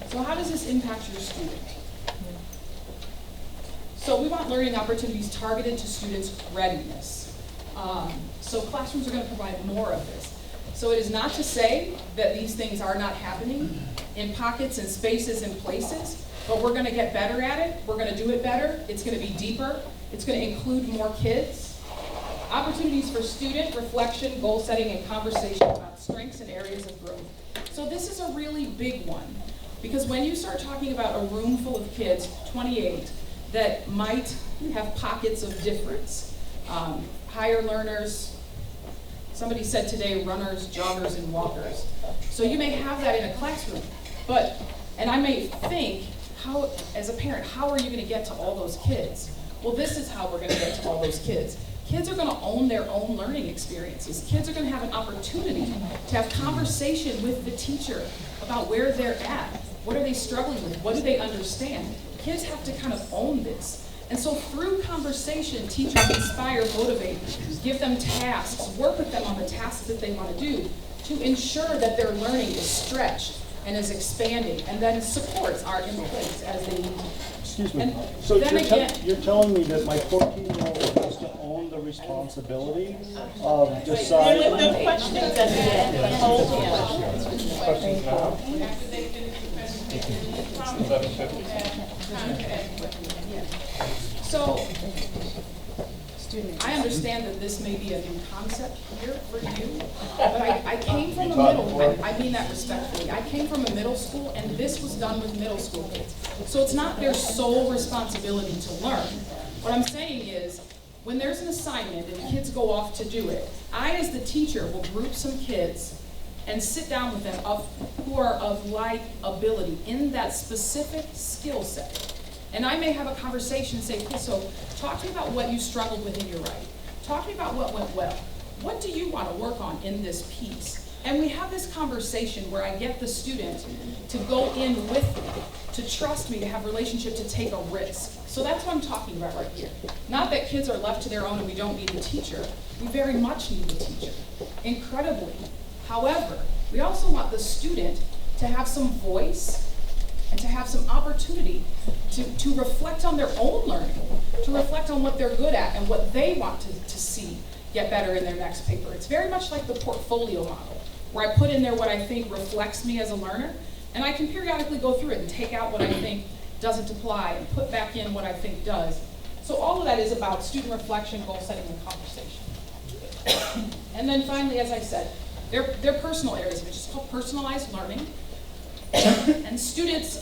So how does this impact your student? So we want learning opportunities targeted to students' readiness. So classrooms are going to provide more of this. So it is not to say that these things are not happening in pockets and spaces and places, but we're going to get better at it. We're going to do it better. It's going to be deeper. It's going to include more kids. Opportunities for student reflection, goal setting, and conversation about strengths and areas of growth. So this is a really big one, because when you start talking about a room full of kids, 28, that might have pockets of difference, higher learners, somebody said today, runners, joggers, and walkers. So you may have that in a classroom, and I may think, how, as a parent, how are you going to get to all those kids? Well, this is how we're going to get to all those kids. Kids are going to own their own learning experiences. Kids are going to have an opportunity to have conversation with the teacher about where they're at. What are they struggling with? What do they understand? Kids have to kind of own this. And so through conversation, teachers inspire, motivate, give them tasks, work with them on the tasks that they want to do to ensure that their learning is stretched and is expanding, and then supports are in place as they need to. Excuse me. And So then again, you're telling me that my 14-year-old has to own the responsibility of deciding? No questions at the end, but hold questions. Questions now? After they finish the presentation. so I understand that this may be a new concept here for you, but I came from a I mean that respectfully. I came from a middle school, and this was done with middle school kids. So it's not their sole responsibility to learn. What I'm saying is, when there's an assignment and kids go off to do it, I as the teacher will group some kids and sit down with them who are of like ability in that specific skill set. And I may have a conversation and say, okay, so talk to me about what you struggled with in your writing. Talk to me about what went well. What do you want to work on in this piece? And we have this conversation where I get the student to go in with me, to trust me, to have a relationship, to take a risk. So that's what I'm talking about right here. Not that kids are left to their own and we don't need a teacher. We very much need a teacher, incredibly. However, we also want the student to have some voice and to have some opportunity to reflect on their own learning, to reflect on what they're good at and what they want to see get better in their next paper. It's very much like the portfolio model, where I put in there what I think reflects me as a learner, and I can periodically go through it and take out what I think doesn't apply and put back in what I think does. So all of that is about student reflection, goal setting, and conversation. And then finally, as I said, they're personal areas, which is called personalized learning. And students,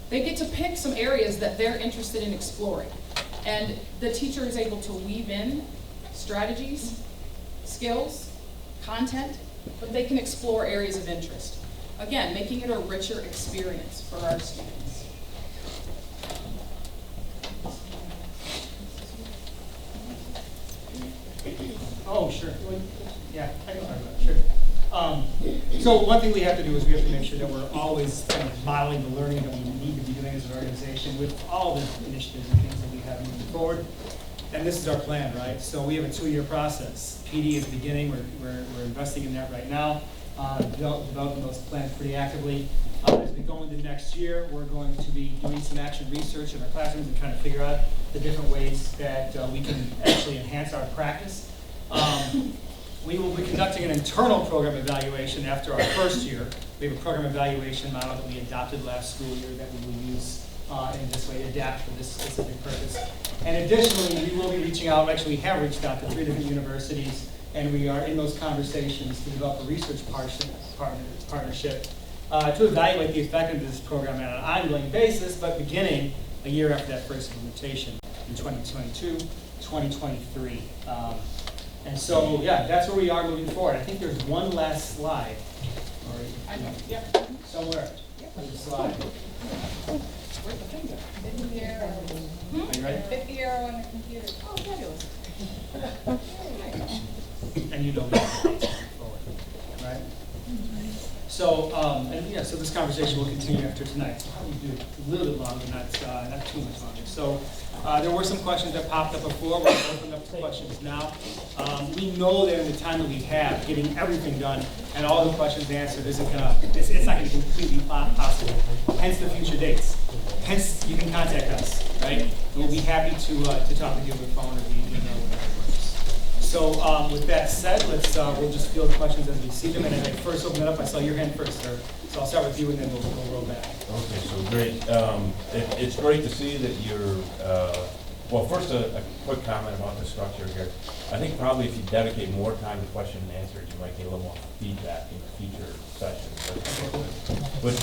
they get to pick some areas that they're interested in exploring. And the teacher is able to weave in strategies, skills, content, but they can explore areas of interest. Again, making it a richer experience for our students. Oh, sure. Yeah, I can talk about it, sure. So one thing we have to do is we have to make sure that we're always kind of modeling the learning that we need to be doing as an organization with all the initiatives and things that we have moving forward. And this is our plan, right? So we have a 2-year process. PD is beginning, we're investing in that right now. developing those plans pretty actively. As we go into next year, we're going to be doing some action research in our classrooms and trying to figure out the different ways that we can actually enhance our practice. We will be conducting an internal program evaluation after our first year. We have a program evaluation model that we adopted last school year that we will use in this way, adapt for this specific purpose. And additionally, we will be reaching out, actually we have reached out to 3 different universities, and we are in those conversations to develop a research partnership to evaluate the effectiveness of this program on an ongoing basis, but beginning a year after that first implementation in 2022, 2023. And so, yeah, that's where we are moving forward. I think there's one last slide. I know, yeah. Somewhere. There's a slide. Where's the finger? Are you ready? Hit the arrow on the computer. Oh, fabulous. And you know that moving forward, right? So, so this conversation will continue after tonight. So probably do a little bit longer, not too much longer. So, there were some questions that popped up before. We're going to open up to questions now. We know that in the time that we have, getting everything done and all the questions answered isn't gonna, it's not gonna be completely possible. Hence the future dates. Hence, you can contact us, right? We'll be happy to talk with you over the phone or via email, whatever works. So with that said, we'll just field questions as we see them. And as I first open it up, I saw your hand first, sir. So I'll start with you, and then we'll roll back. Okay, so great. It's great to see that you're, well, first a quick comment about the structure here. I think probably if you dedicate more time to question and answer, you might get a little more feedback in future sessions. But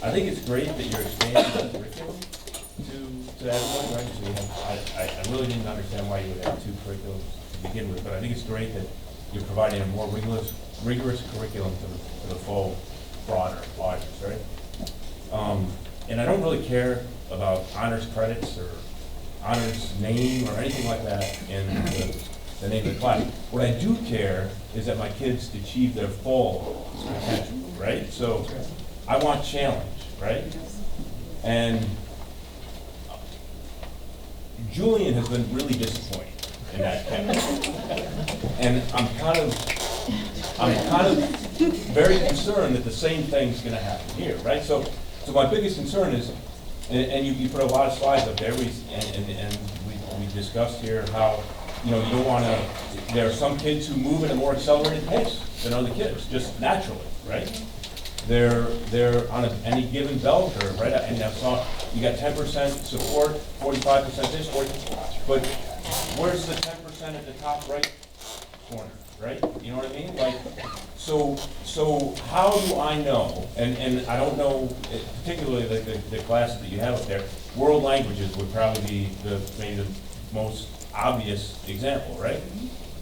I think it's great that you're expanding the curriculum to that point, right? So you have, I really didn't understand why you would have 2 curriculums to begin with, but I think it's great that you're providing a more rigorous curriculum to the full, broader audience, right? And I don't really care about honors credits or honors name or anything like that in the name of the class. What I do care is that my kids achieve their full potential, right? So I want challenge, right? And Julian has been really disappointed in that category. And I'm kind of very concerned that the same thing's gonna happen here, right? So my biggest concern is, and you put a lot of slides up there, we discussed here how, you don't wanna, there are some kids who move at a more accelerated pace than other kids, just naturally, right? They're on any given bell curve, right? And I saw you got 10% support, 45% this, 40, but where's the 10% at the top right corner, right? You know what I mean? Like, so how do I know? And I don't know, particularly the classes that you have up there. World languages would probably be maybe the most obvious example, right?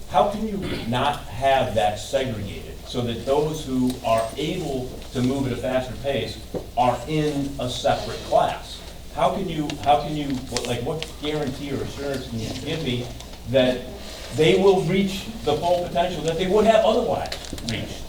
How can you not have that segregated so that those who are able to move at a faster pace are in a separate class? How can you, what guarantee or assurance can you give me that they will reach the full potential that they would have otherwise reached?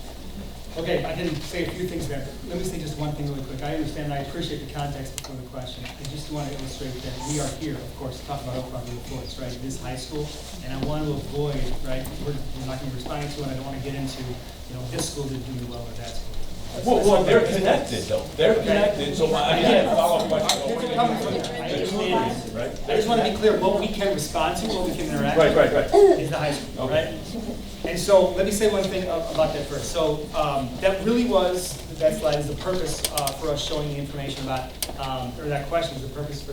Okay, I can say a few things there. Let me say just one thing really quick. I understand and I appreciate the context before the question. I just want to illustrate that we are here, of course, to talk about Oak Park reports, right? It is high school, and I want to avoid, right, we're not going to be responding to, and I don't want to get into, this school did doing well or that school. Well, they're connected, though. They're connected, so I have a follow-up question. I just want to be clear, what we can respond to, what we can interact with, Right. is the high school, right? And so, let me say one thing about that first. So, that really was, that slide is the purpose for us showing the information about, or that question is the purpose for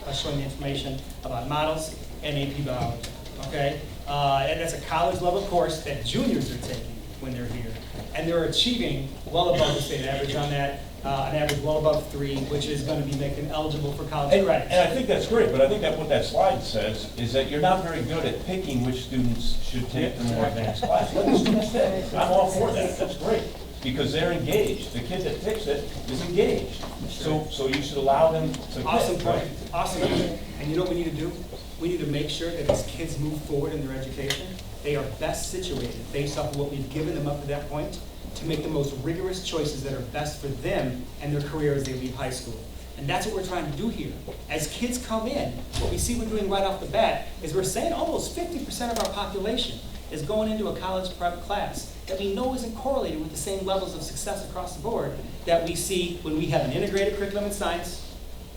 us showing the information about models and AP biology, okay? And that's a college level course that juniors are taking when they're here. And they're achieving well above the state average on that, an average well above 3, which is going to be making them eligible for college credits. And I think that's great, but I think that what that slide says is that you're not very good at picking which students should take the more advanced class. Let the students take. I'm all for that. That's great, because they're engaged. The kid that picks it is engaged. So you should allow them to pick. Awesome point. Awesome. And you know what we need to do? We need to make sure that as kids move forward in their education, they are best situated based off of what we've given them up to that point to make the most rigorous choices that are best for them and their career as they leave high school. And that's what we're trying to do here. As kids come in, what we see we're doing right off the bat is we're saying almost 50% of our population is going into a college prep class that we know isn't correlated with the same levels of success across the board that we see when we have an integrated curriculum in science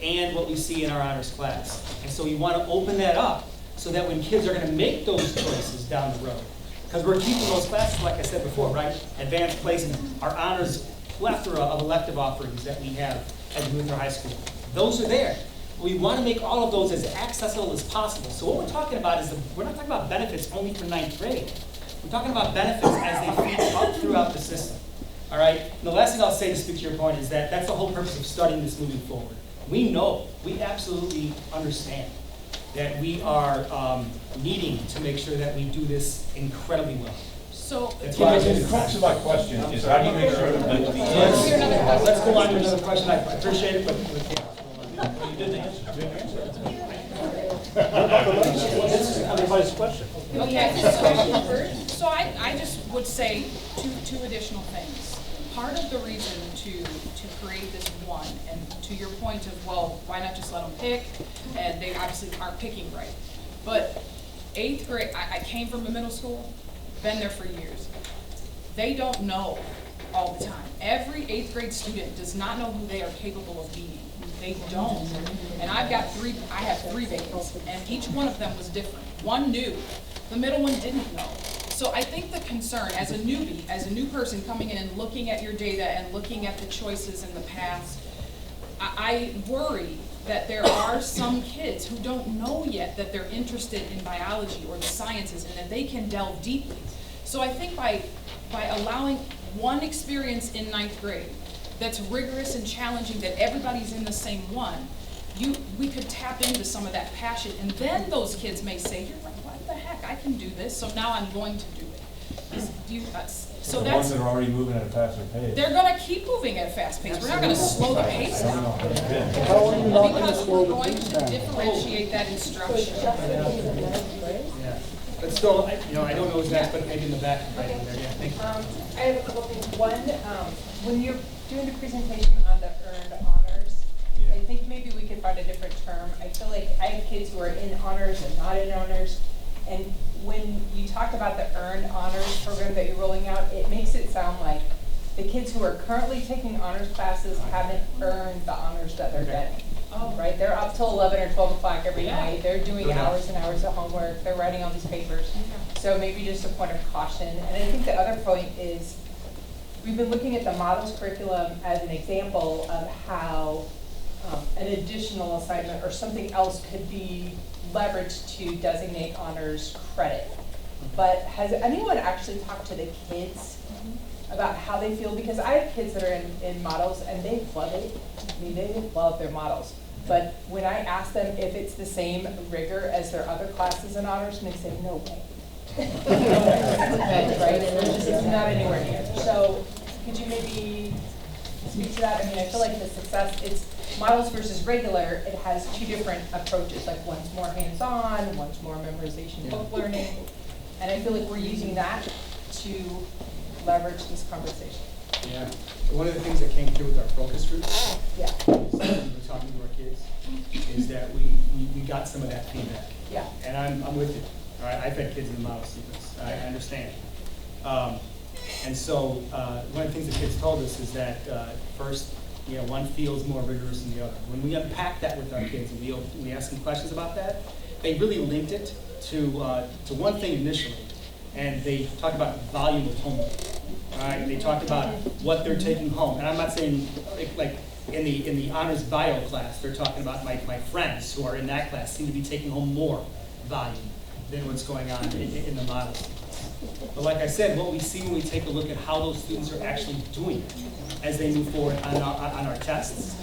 and what we see in our honors class. And so we want to open that up so that when kids are going to make those choices down the road, because we're keeping those classes, like I said before, right? Advanced placement, our honors plethora of elective offerings that we have at Luther High School. Those are there. We want to make all of those as accessible as possible. So what we're talking about is, we're not talking about benefits only for 9th grade. We're talking about benefits as they feed up throughout the system. All right? And the last thing I'll say to speak to your point is that that's the whole purpose of studying this moving forward. We know, we absolutely understand that we are needing to make sure that we do this incredibly well. So, That's why I The crux of my question is how do you make sure that the let's go on to another question. I appreciate it, but we can't. Everybody's question. okay, so I just would say two additional things. Part of the reason to create this one, and to your point of, well, why not just let them pick? And they obviously aren't picking right. But 8th grade, I came from a middle school, been there for years. They don't know all the time. Every 8th grade student does not know who they are capable of being. They don't. And I have three babies, and each one of them was different. One knew, the middle one didn't know. So I think the concern, as a newbie, as a new person coming in and looking at your data and looking at the choices in the past, I worry that there are some kids who don't know yet that they're interested in biology or the sciences and that they can delve deeply. So I think by allowing one experience in 9th grade that's rigorous and challenging, that everybody's in the same one, we could tap into some of that passion, and then those kids may say, "You're right, what the heck, I can do this, so now I'm going to do it." So the ones that are already moving at a faster pace? they're gonna keep moving at a fast pace. We're not gonna slow the pace down. How are you not gonna Because slow we're the going pace to down? differentiate that instruction. Yeah. But still, I don't know exactly, but maybe in the back, right in there, yeah, thank you. I have a couple things. One, when you're doing the presentation on the earned honors, I think maybe we could find a different term. I feel like I have kids who are in honors and not in honors. And when you talk about the earned honors program that you're rolling out, it makes it sound like the kids who are currently taking honors classes haven't earned the honors that they're getting. Right? They're up till 11 or 12 o'clock every night. They're doing hours and hours of homework. They're writing all these papers. So maybe just a point of caution. And I think the other point is we've been looking at the models curriculum as an example of how an additional assignment or something else could be leveraged to designate honors credit. But has anyone actually talked to the kids about how they feel? Because I have kids that are in models and they love it. I mean, they love their models. But when I ask them if it's the same rigor as their other classes in honors, and they say, no way. Right? It's not anywhere near. So could you maybe speak to that? I mean, I feel like the success, it's models versus regular, it has two different approaches. Like one's more hands-on, one's more memorization, book learning. And I feel like we're using that to leverage this conversation. Yeah. One of the things that came through with our focus groups, Yeah. when we were talking to our kids, is that we got some of that feedback. Yeah. And I'm with you. All right, I've had kids in the model sequence. I understand. And so one of the things the kids told us is that first, one feels more rigorous than the other. When we unpack that with our kids and we ask them questions about that, they really linked it to one thing initially, and they talked about volume of homework. All right, they talked about what they're taking home, and I'm not saying like in the honors bio class, they're talking about my friends who are in that class seem to be taking home more volume than what's going on in the models. But like I said, what we see when we take a look at how those students are actually doing it as they move forward on our tests,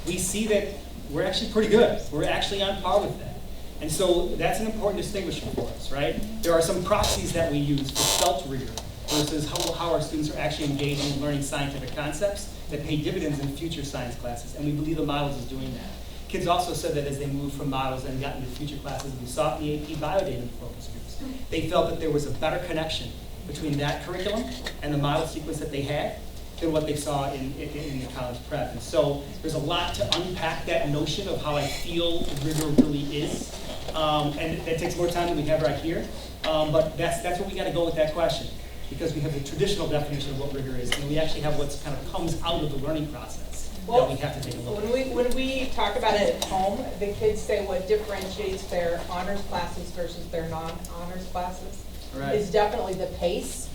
we see that we're actually pretty good. We're actually on par with that. And so that's an important distinguisher for us, right? There are some proxies that we use for felt rigor versus how our students are actually engaging in learning scientific concepts that pay dividends in future science classes, and we believe the models is doing that. Kids also said that as they moved from models and got into future classes, we saw it in the AP biodata focus groups. They felt that there was a better connection between that curriculum and the model sequence that they had than what they saw in the college prep. And so there's a lot to unpack that notion of how I feel rigor really is And that takes more time than we have right here. But that's where we gotta go with that question, because we have the traditional definition of what rigor is, and we actually have what's kind of comes out of the learning process that we have to take a look at. When we talk about it at home, the kids say what differentiates their honors classes versus their non-honors classes Right. is definitely the pace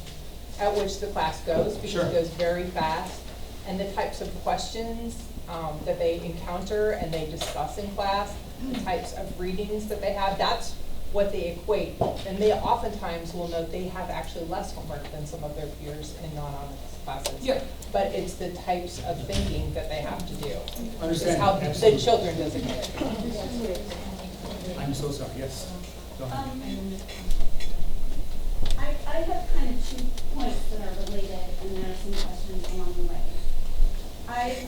at which the class goes, because Sure. it goes very fast, and the types of questions that they encounter and they discuss in class, the types of readings that they have, that's what they equate. And they oftentimes will note they have actually less homework than some of their peers in non-honors classes. Yeah. But it's the types of thinking that they have to do. Understand. It's how the Absolutely. children designate. I'm so sorry, yes. Go ahead. I have kind of 2 points that are related, and there are some questions along the way. I've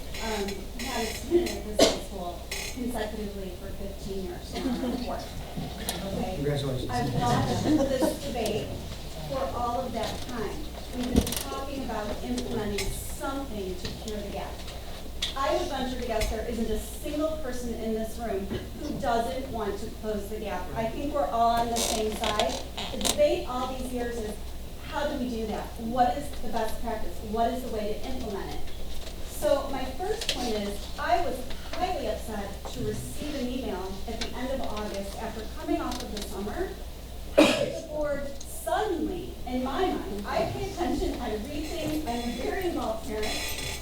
had a student at this high school consecutively for 15 years now on the board. Okay? Congratulations. I've watched this debate for all of that time. We've been talking about implementing something to cure the gap. I would venture to guess there isn't a single person in this room who doesn't want to close the gap. I think we're all on the same side. The debate all these years is, how do we do that? What is the best practice? What is the way to implement it? So my first point is, I was highly upset to receive an email at the end of August after coming off of the summer. The board suddenly, in my mind, I pay attention, I read things, I'm a very involved parent.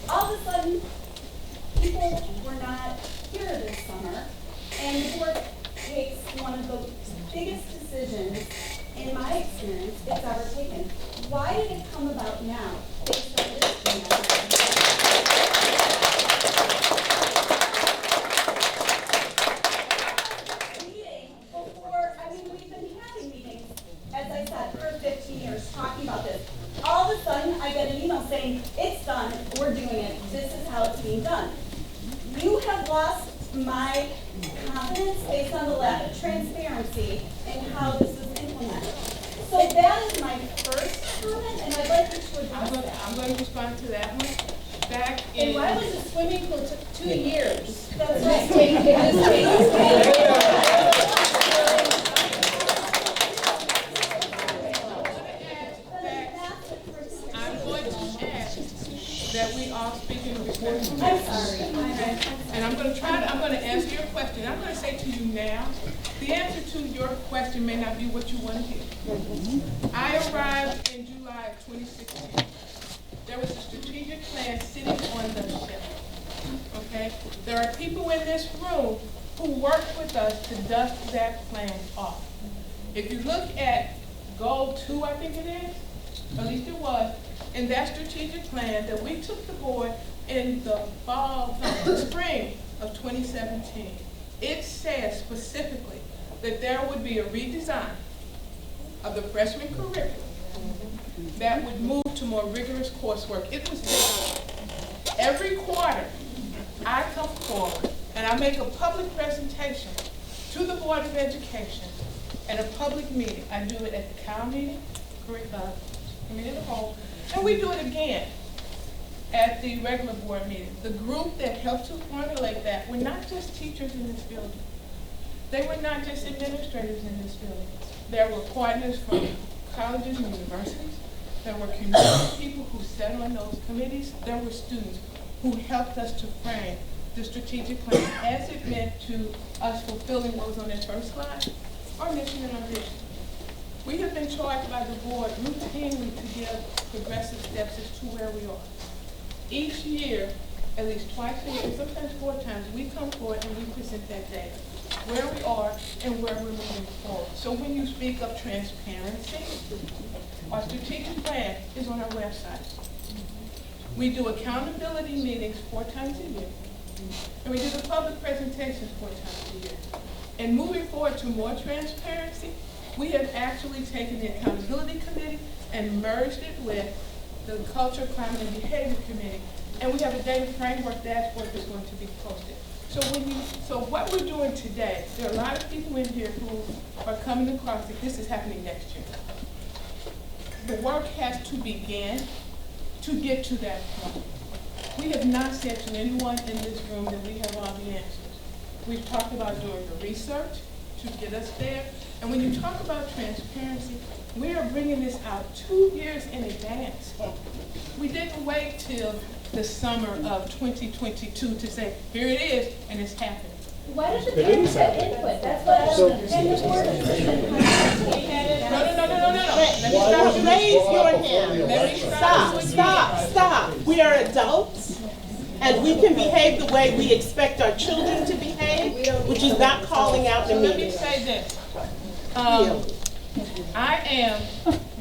All of a sudden, people were not here this summer, and the board takes one of the biggest decisions in my experience it's ever taken. Why did it come about now based on this meeting before? I mean, we've been having meetings, as I said, for 15 years talking about this. All of a sudden, I get an email saying, it's done, we're doing it, this is how it's being done. You have lost my confidence based on the lack of transparency in how this is implemented. So that is my first comment, and I'd like you to address that. I'm going to respond to that one. Back And in. why was the swimming pool took 2 years? That's right. I'm going to ask that we all speak in respectful. I'm sorry. And I'm going to answer your question. I'm going to say to you now, the answer to your question may not be what you want to hear. I arrived in July of 2016. There was a strategic plan sitting on the shelf. Okay? There are people in this room who worked with us to dust that plan off. If you look at goal 2, I think it is, at least it was, in that strategic plan that we took the board in the spring of 2017, it says specifically that there would be a redesign of the freshman curriculum that would move to more rigorous coursework. It was there. Every quarter, I come forward and I make a public presentation to the Board of Education at a public meeting. I do it at the COW meeting, committee of the whole, and we do it again at the regular board meeting. The group that helped to formulate that were not just teachers in this building. They were not just administrators in this building. There were partners from colleges and universities. There were community people who sat on those committees. There were students who helped us to frame the strategic plan as it meant to us fulfilling what was on that first slide, our mission and our vision. We have been charged by the board routinely to give progressive steps as to where we are. Each year, at least twice a year, sometimes 4 times, we come forward and we present that data, where we are and where we're moving forward. So when you speak of transparency, our strategic plan is on our website. We do accountability meetings 4 times a year, and we do the public presentations 4 times a year. And moving forward to more transparency, we have actually taken the accountability committee and merged it with the Culture, Climate, and Behavior Committee. And we have a data framework dashboard that's going to be posted. So what we're doing today, there are a lot of people in here who are coming across that this is happening next year. The work has to begin to get to that point. We have not said to anyone in this room that we have all the answers. We've talked about doing the research to get us there. And when you talk about transparency, we are bringing this out 2 years in advance. We didn't wait till the summer of 2022 to say, here it is, and it's happening. Why does the parents have input? That's what I don't understand. No. Let me Raise your stop. hand. Let me stop. Stop. We are adults, and we can behave the way we expect our children to behave, which is not calling out the So let me meeting. say this. I am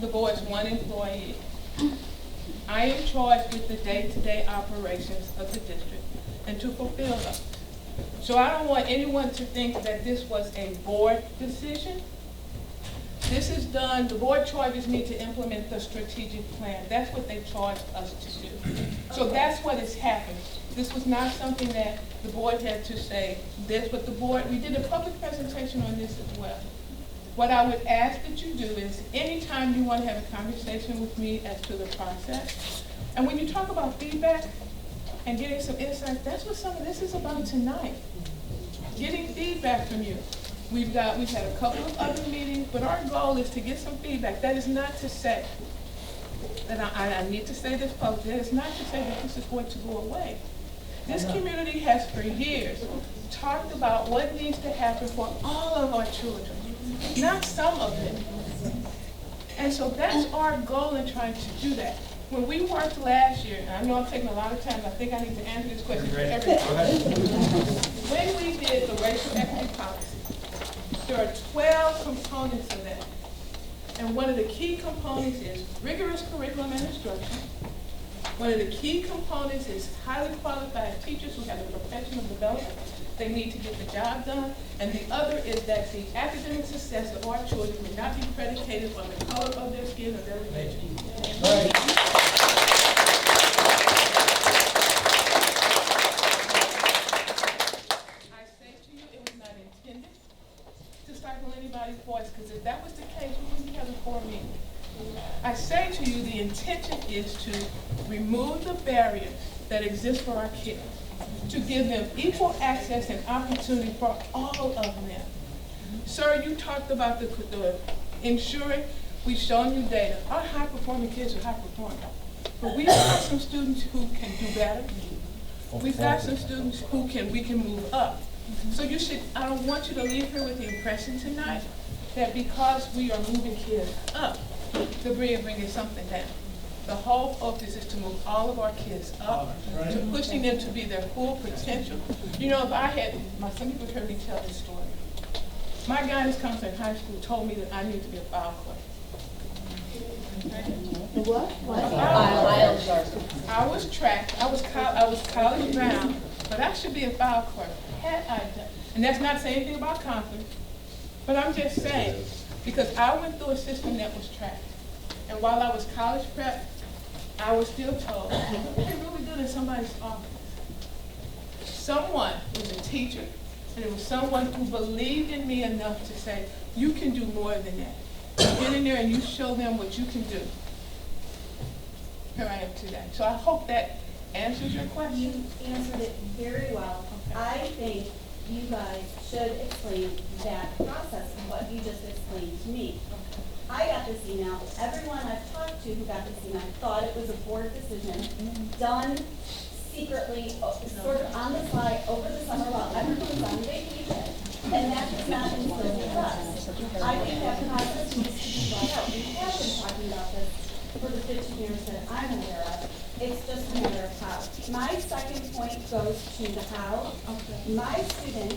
the board's one employee. I am charged with the day-to-day operations of the district and to fulfill those. So I don't want anyone to think that this was a board decision. This is done, the board charges me to implement the strategic plan. That's what they charged us to do. So that's what is happening. This was not something that the board had to say this, but the board, we did a public presentation on this as well. What I would ask that you do is, anytime you want to have a conversation with me as to the process, and when you talk about feedback and getting some insights, that's what some of this is about tonight. Getting feedback from you. We've had a couple of other meetings, but our goal is to get some feedback. That is not to say, and I need to say this publicly, that is not to say that this is going to go away. This community has for years talked about what needs to happen for all of our children, not some of them. And so that's our goal in trying to do that. When we worked last year, and I know I'm taking a lot of time, I think I need to answer this question for everybody. When we did the racial equity policy, there are 12 components of that. And one of the key components is rigorous curriculum and instruction. One of the key components is highly qualified teachers who have a professional development. They need to get the job done. And the other is that the academic success of our children will not be predicated on the color of their skin or their religion. I say to you, it was not intended to stifle anybody's voice, because if that was the case, we wouldn't be having 4 meetings. I say to you, the intention is to remove the barriers that exist for our kids, to give them equal access and opportunity for all of them. Sir, you talked about the ensuring, we've shown you data. Our high-performing kids are high-performing. But we've got some students who can do better. We've got some students who we can move up. So I don't want you to leave here with the impression tonight that because we are moving kids up, that we're bringing something down. The whole focus is to move all of our kids up, to pushing them to be their full potential. You know, some people heard me tell this story. My guidance counselor in high school told me that I need to be a file clerk. What? I was tracked, I was college bound, but I should be a file clerk. Had I done, and that's not saying anything about conflict, but I'm just saying, because I went through a system that was tracked. And while I was college prep, I was still told, hey, really good in somebody's office. Someone was a teacher, and it was someone who believed in me enough to say, you can do more than that. You get in there and you show them what you can do. Here I am today. So I hope that answers your question. You answered it very well. Okay. I think you guys should explain that process and what you just explained to me. I got this email. Everyone I've talked to who got this email thought it was a board decision done secretly, sort of on the sly over the summer while everyone was on vacation. And that does not instill trust. I think that process needs to be brought out. We have been talking about this for the 15 years that I'm aware of. It's just a matter of how. My second point goes to the how. Okay. My student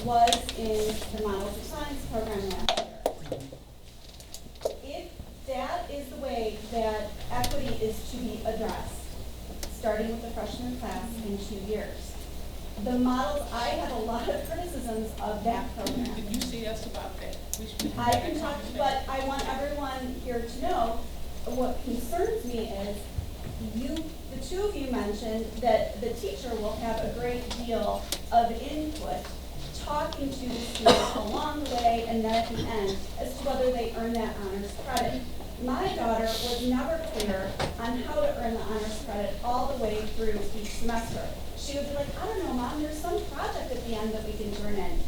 was in the Models of Science program last year. If that is the way that equity is to be addressed, starting with the freshman class in 2 years, the models, I have a lot of criticisms of that program. Did you see us about that? I can talk, but I want everyone here to know what concerns me is the two of you mentioned that the teacher will have a great deal of input talking to the students along the way and then at the end as to whether they earn that honors credit. My daughter was never clear on how to earn the honors credit all the way through each semester. She would be like, I don't know, Mom, there's some project at the end that we can turn in.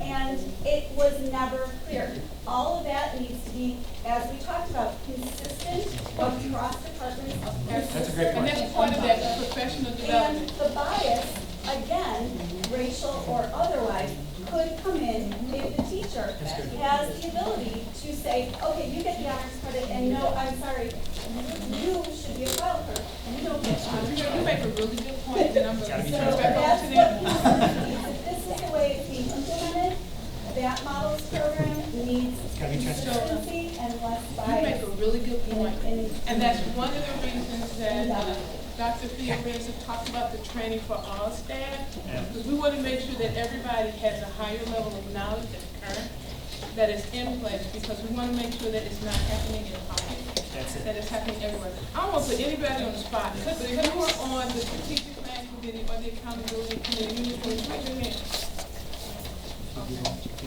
And it was never clear. All of that needs to be, as we talked about, consistent across departments. That's a great And that's part of that professional And development. the bias, again, racial or otherwise, could come in if the teacher has the ability to say, okay, you get the honors credit, and no, I'm sorry, you should be a file clerk. You don't get honors You credit. make a really good point, and I'm going to Gotta be turn So it back that's over to what them. if this is the way it's being implemented, that models program needs Gotta be transparent. consistency and less You bias. make a really good point, And- and that's one of the reasons that Dr. Fiorenza talked about the training for all staff, because we want to make sure that everybody has a higher level of knowledge and current that is in place, because we want to make sure that it's not happening in pockets, That's it. that it's happening everywhere. I don't want to put anybody on the spot, but if you are on the strategic plan committee or the accountability committee, you need to raise your hand. Okay.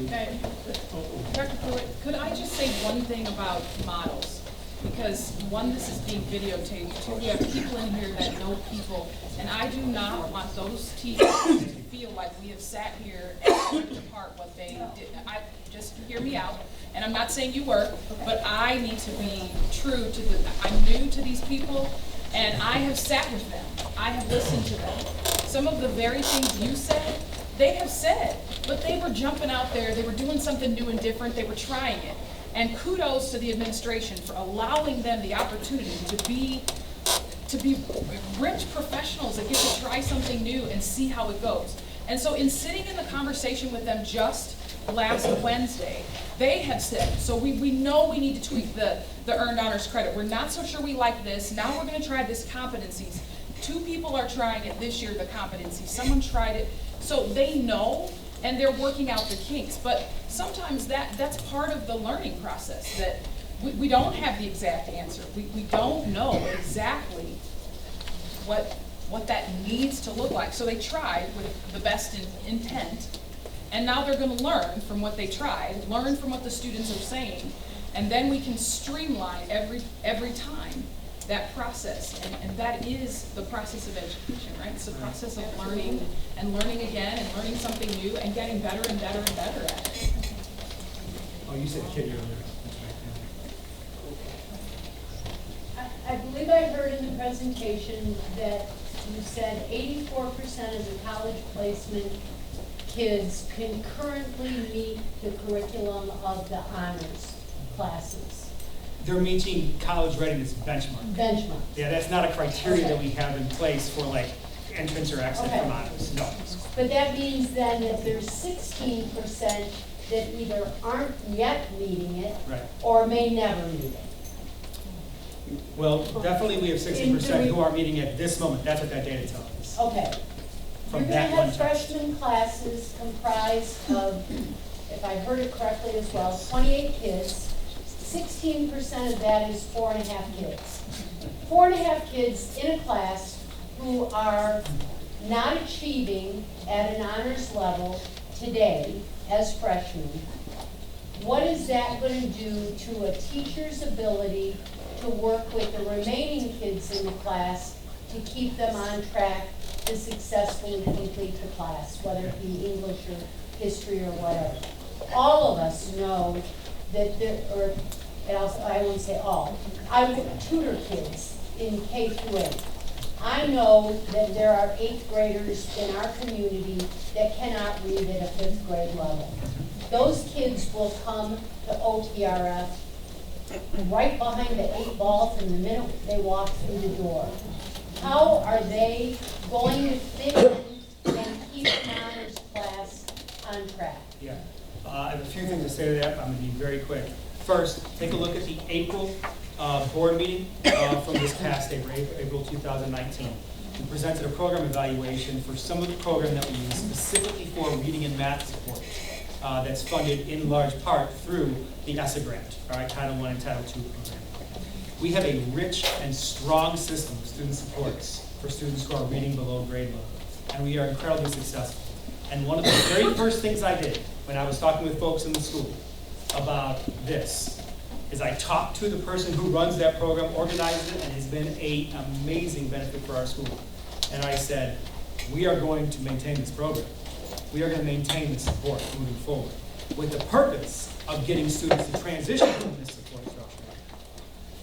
Thank you. Dr. Pruitt, could I just say one thing about models? Because one, this is being videotaped, two, we have people in here that know people, and I do not want those teachers to feel like we have sat here and ripped apart what they did. Just hear me out, and I'm not saying you were, but I need to be true to I'm new to these people, and I have sat with them, I have listened to them. Some of the very things you said, they have said, but they were jumping out there, they were doing something new and different, they were trying it. And kudos to the administration for allowing them the opportunity to be rich professionals that get to try something new and see how it goes. And so in sitting in the conversation with them just last Wednesday, they have said, so we know we need to tweak the earned honors credit. We're not so sure we like this. Now we're going to try this competencies. 2 people are trying it this year, the competencies. Someone tried it. So they know, and they're working out the kinks. But sometimes that's part of the learning process, that we don't have the exact answer. We don't know exactly what that needs to look like. So they tried with the best intent, and now they're going to learn from what they tried, learn from what the students are saying, and then we can streamline every time that process. And that is the process of education, right? It's the process of learning and learning again and learning something new and getting better and better and better at it. Oh, you said kid earlier. I believe I heard in the presentation that you said 84% of the college placement kids can currently meet the curriculum of the honors classes. They're meeting college readiness benchmark. Benchmark. Yeah, that's not a criteria that Okay. we have in place for like entrance or exit Okay. from honors, no. But that means then that there's 16% that either aren't yet meeting it Right. or may never meet it. Well, definitely we have 60% who are meeting at this moment, that's what that data tells us. Okay. From You're that gonna one have test. freshman classes comprised of, if I heard it correctly as well, 28 kids. 16% of that is 4.5 kids. 4.5 kids in a class who are not achieving at an honors level today as freshmen. What is that going to do to a teacher's ability to work with the remaining kids in the class to keep them on track to successfully complete the class, whether it be English or history or whatever? All of us know that there, or I won't say all, I would tutor kids in K through 8. I know that there are 8th graders in our community that cannot read at a 5th grade level. Those kids will come to OTRF right behind the 8 ball from the minute they walk through the door. How are they going to fit in and keep an honors class on track? Yeah, I have a few things to say to that, but I'm gonna be very quick. First, take a look at the April board meeting from this past April 2019. We presented a program evaluation for some of the program that we use specifically for reading and math support that's funded in large part through the ESSA grant, all right, Title I and Title II program. We have a rich and strong system of student supports for students who are reading below grade level, and we are incredibly successful. And one of the very first things I did when I was talking with folks in the school about this is I talked to the person who runs that program, organized it, and has been an amazing benefit for our school. And I said, we are going to maintain this program. we are going to maintain the support moving forward, with the purpose of getting students to transition from this support structure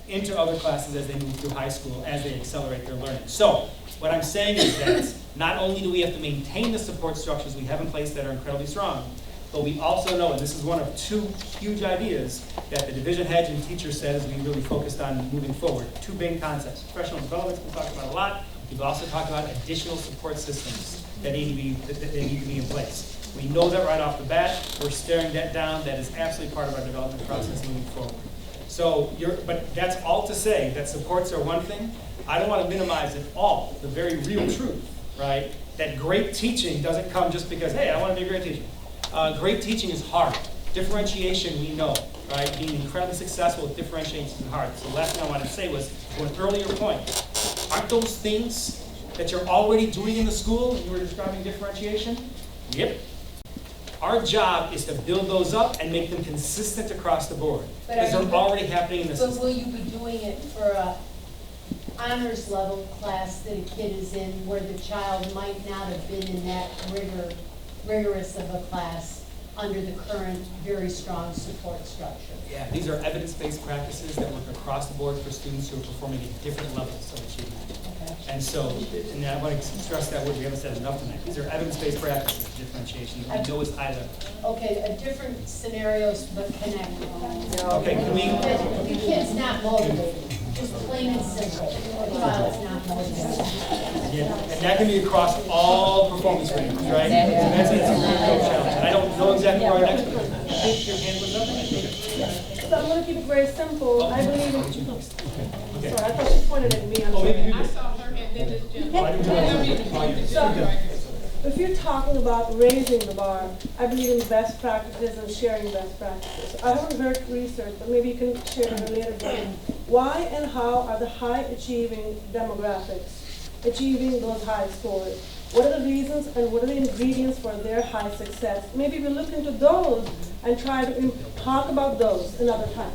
into other classes as they move through high school, as they accelerate their learning. So, what I'm saying is that not only do we have to maintain the support structures we have in place that are incredibly strong, but we also know, and this is one of two huge ideas that the division heads and teachers said as we really focused on moving forward. Two big concepts. Professional development's been talked about a lot. We've also talked about additional support systems that need to be in place. We know that right off the bat. We're staring that down. That is absolutely part of our development process moving forward. So, but that's all to say that supports are one thing. I don't want to minimize at all the very real truth, right? That great teaching doesn't come just because, hey, I want to be a great teacher. Great teaching is hard. Differentiation, we know, right? Being incredibly successful with differentiation is hard. So the last thing I wanted to say was, to an earlier point, aren't those things that you're already doing in the school when you were describing differentiation? Yep. Our job is to build those up and make them consistent across the board, because they're already happening in the system. But will you be doing it for a honors level class that a kid is in, where the child might not have been in that rigorous of a class under the current very strong support structure? Yeah, these are evidence-based practices that work across the board for students who are performing at different levels of achievement. Okay. And so, and I want to stress that word, we haven't said enough tonight. These are evidence-based practices, differentiation, that we know is high level. Okay, different scenarios but connected. Okay, can we? The kid's not motivated, just plain and simple. The child's not motivated. Yeah, and that can be across all performance ratings, right? That's a real challenge. And I don't know exactly where our next one is. I think your hand was up. So I'm going to keep it very simple. I believe in. Okay. Sorry, I thought she pointed at me. I'm Oh, maybe sorry. you I did. saw her and then this Oh, I didn't do that. If you're talking about raising the bar, I believe in best practices and sharing best practices. I haven't heard research, but maybe you can share at a later date. Why and how are the high achieving demographics achieving those high scores? What are the reasons and what are the ingredients for their high success? Maybe we'll look into those and try to talk about those another time.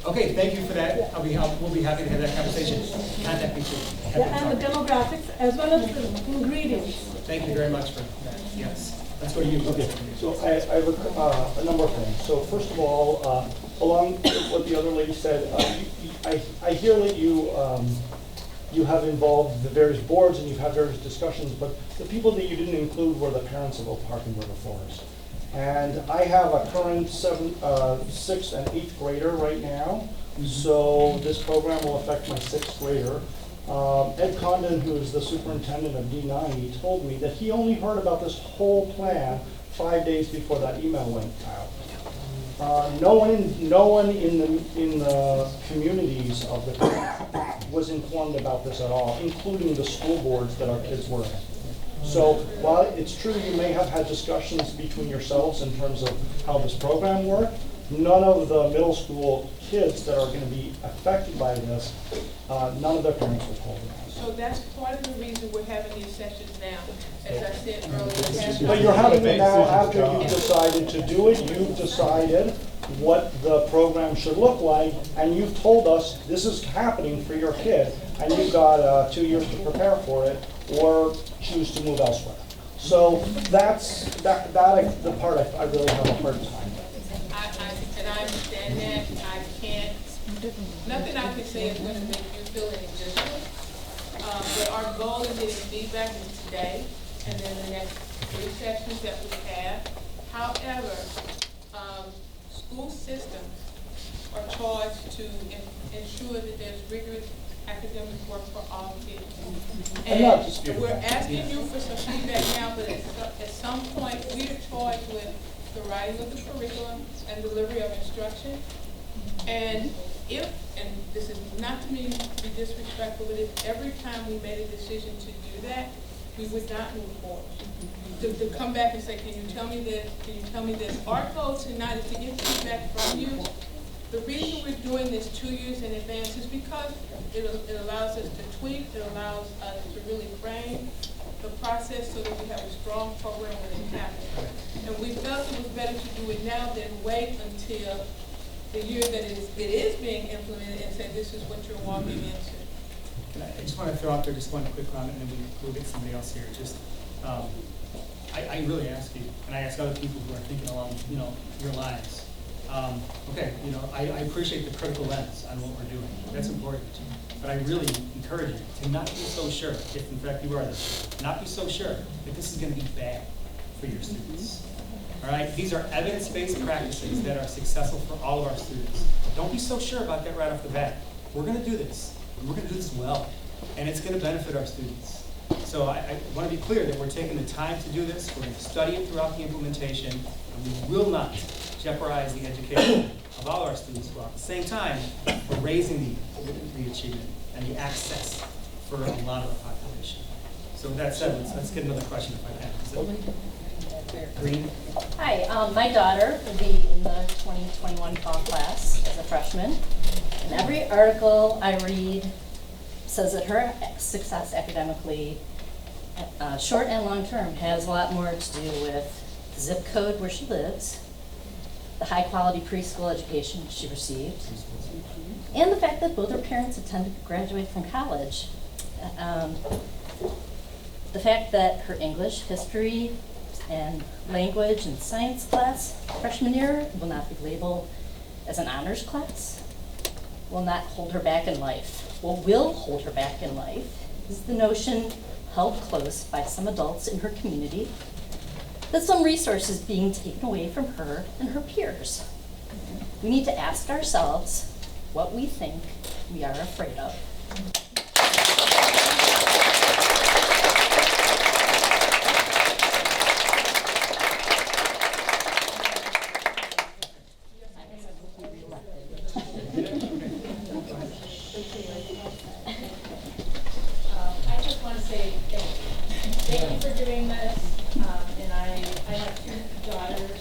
Okay, thank you for that. We'll be happy to have that conversation. Contact me too. Yeah, and the demographics as well as the ingredients. Thank you very much for that. Yes. Let's go to you. Okay, so I have a number of things. So first of all, along with what the other lady said, I hear that you have involved the various boards and you've had various discussions, but the people that you didn't include were the parents of Oak Park and River Forest. And I have a current 6th and 8th grader right now, so this program will affect my 6th grader. Ed Condon, who is the superintendent of D9, he told me that he only heard about this whole plan 5 days before that email went out. No one in the communities of the country was informed about this at all, including the school boards that our kids were in. So while it's true you may have had discussions between yourselves in terms of how this program worked, none of the middle school kids that are going to be affected by this, none of their parents were told about it. So that's part of the reason we're having these sessions now. As I said earlier. But you're having it now after you've decided to do it, you've decided what the program should look like, and you've told us this is happening for your kid, and you've got 2 years to prepare for it, or choose to move elsewhere. So that's the part I really have a hard time with. I understand that. I can't, nothing I can say is going to make you feel any different. But our goal in getting feedback is today and then the next 3 sessions that we have. However, school systems are charged to ensure that there's rigorous academic work for all kids. And we're asking you for some feedback now, but at some point, we are charged with the writing of the curriculum and delivery of instruction. And this is not to mean to be disrespectful, but if every time we made a decision to do that, we would not move forward. To come back and say, can you tell me this, can you tell me this? Our goal tonight is to get feedback from you. The reason we're doing this 2 years in advance is because it allows us to tweak, it allows us to really frame the process so that we have a strong program when it happens. And we felt it was better to do it now than wait until the year that it is being implemented and say this is what you're walking into. I just want to throw out there just one quick comment, and then we'll get somebody else here. Just I really ask you, and I ask other people who are thinking along, your lines. Okay, I appreciate the critical lens on what we're doing. That's important. But I really encourage you to not be so sure, if in fact you are this, not be so sure that this is going to be bad for your students. All right? These are evidence-based practices that are successful for all of our students. Don't be so sure about that right off the bat. We're going to do this, and we're going to do this well, and it's going to benefit our students. So I want to be clear that we're taking the time to do this. We're going to study it throughout the implementation, and we will not jeopardize the education of all our students, while at the same time, we're raising the achievement and the access for a lot of the population. So with that said, let's get another question if I can. Green? Hi, my daughter will be in the 2021 fall class as a freshman. And every article I read says that her success academically, short and long term, has a lot more to do with the zip code where she lives, the high quality preschool education she received, and the fact that both her parents attended graduate from college. The fact that her English, history, and language and science class freshman year will not be labeled as an honors class will not hold her back in life. What will hold her back in life is the notion held close by some adults in her community that some resources being taken away from her and her peers. We need to ask ourselves what we think we are afraid of. I just want to say thank you for doing this. And I have two daughters.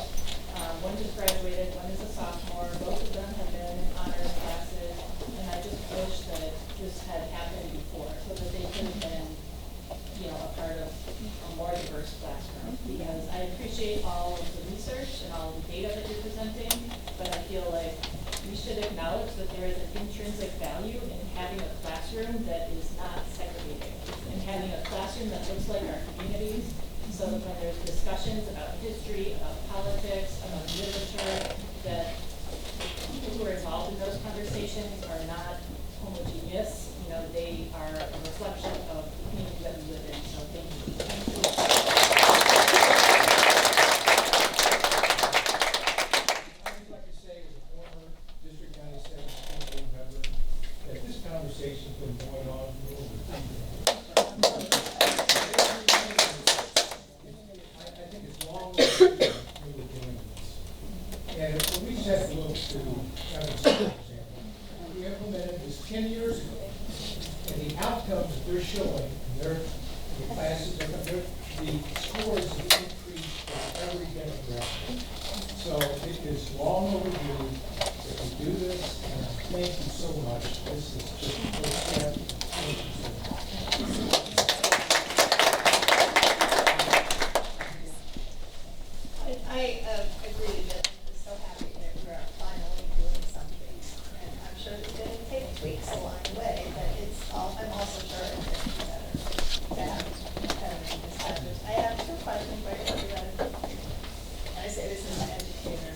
One just graduated, one is a sophomore. Both of them have been in honors classes. And I just wish that this had happened before so that they could have been, a part of a more diverse classroom. Because I appreciate all of the research and all of the data that you're presenting, but I feel like we should acknowledge that there is an intrinsic value in having a classroom that is not segregating, and having a classroom that looks like our communities, so that when there's discussions about history, about politics, about literature, that people who are involved in those conversations are not homogeneous. They are a reflection of the community that we live in. So thank you. Conversation's been going on for over 10 years. I think it's long overdue we were doing this. And when we set the look to Evanston, for example, we implemented this 10 years ago. And the outcomes that they're showing in their classes, the scores have increased for every demographic. So it is long overdue that we do this, and thank you so much. This is just a first step. Thank you so much. I agree that I'm so happy that we're finally doing something. And I'm sure it's going to take tweaks along the way, but I'm also sure it's going to be better to have competitive discussions. I have two questions for everybody. And I say this as an educator.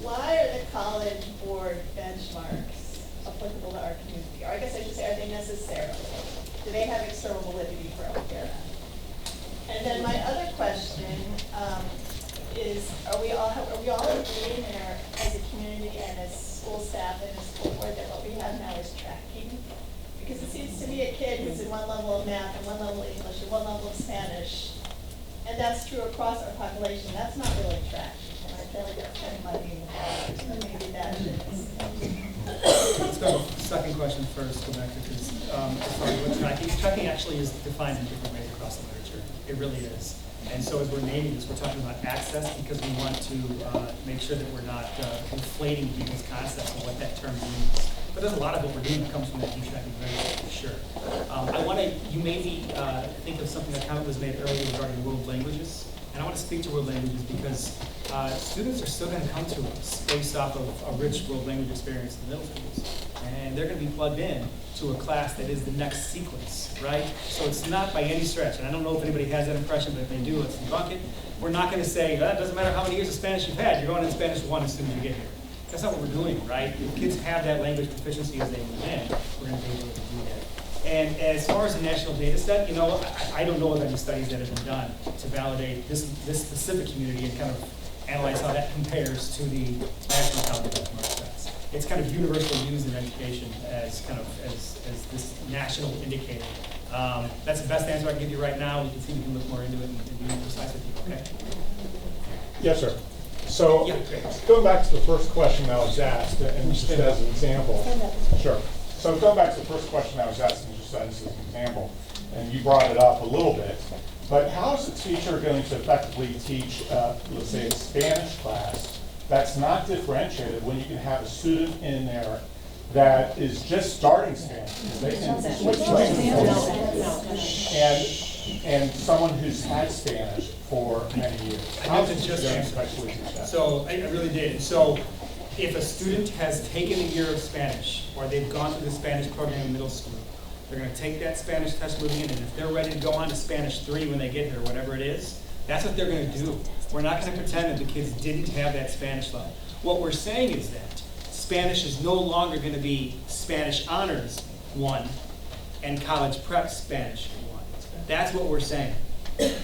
Why are the College Board benchmarks applicable to our community? Or I guess I should say, are they necessary? Do they have external validity for healthcare? And then my other question is, are we all agreeing there as a community and as school staff and as school board that what we have now is tracking? Because it seems to me a kid who's in one level of math and one level of English and one level of Spanish, and that's true across our population, that's not really tracking. And I feel like that's kind of money in the water, so maybe that should. Let's go second question first, go back to this. What tracking? Tracking actually is defined in different ways across the literature. It really is. And so as we're naming this, we're talking about access because we want to make sure that we're not conflating people's concepts and what that term means. But there's a lot of what we're doing that comes from that tracking very for sure. You made me think of something that comment was made earlier regarding world languages. And I want to speak to world languages because students are still going to come to us based off of a rich world language experience in the middle schools. and they're going to be plugged in to a class that is the next sequence, right? So it's not by any stretch, and I don't know if anybody has that impression, but if they do, let's debunk it. We're not going to say, that doesn't matter how many years of Spanish you've had, you're going to Spanish 1 as soon as you get here. That's not what we're doing, right? If kids have that language proficiency as they move in, we're going to be able to do that. And as far as the national data set, you know, I don't know of any studies that have been done to validate this specific community and kind of analyze how that compares to the national college benchmark stats. It's kind of universally used in education as kind of as this national indicator. That's the best answer I can give you right now. We can see we can look more into it and be more precise with you, okay? Yes, sir. So, Yeah, going back to the first question that was asked, and just as an example. Sure. So going back to the first question that was asked, and just as an example, and you brought it up a little bit, but how is a teacher going to effectively teach, let's say, a Spanish class that's not differentiated when you can have a student in there that is just starting Spanish? They can switch languages. And someone who's had Spanish for many years. I meant to just answer that. So I really did. So if a student has taken a year of Spanish, or they've gone through the Spanish program in middle school, they're going to take that Spanish test moving in, and if they're ready to go on to Spanish 3 when they get here, whatever it is, that's what they're going to do. We're not going to pretend that the kids didn't have that Spanish level. What we're saying is that Spanish is no longer going to be Spanish Honors 1 and College Prep Spanish 1. That's what we're saying.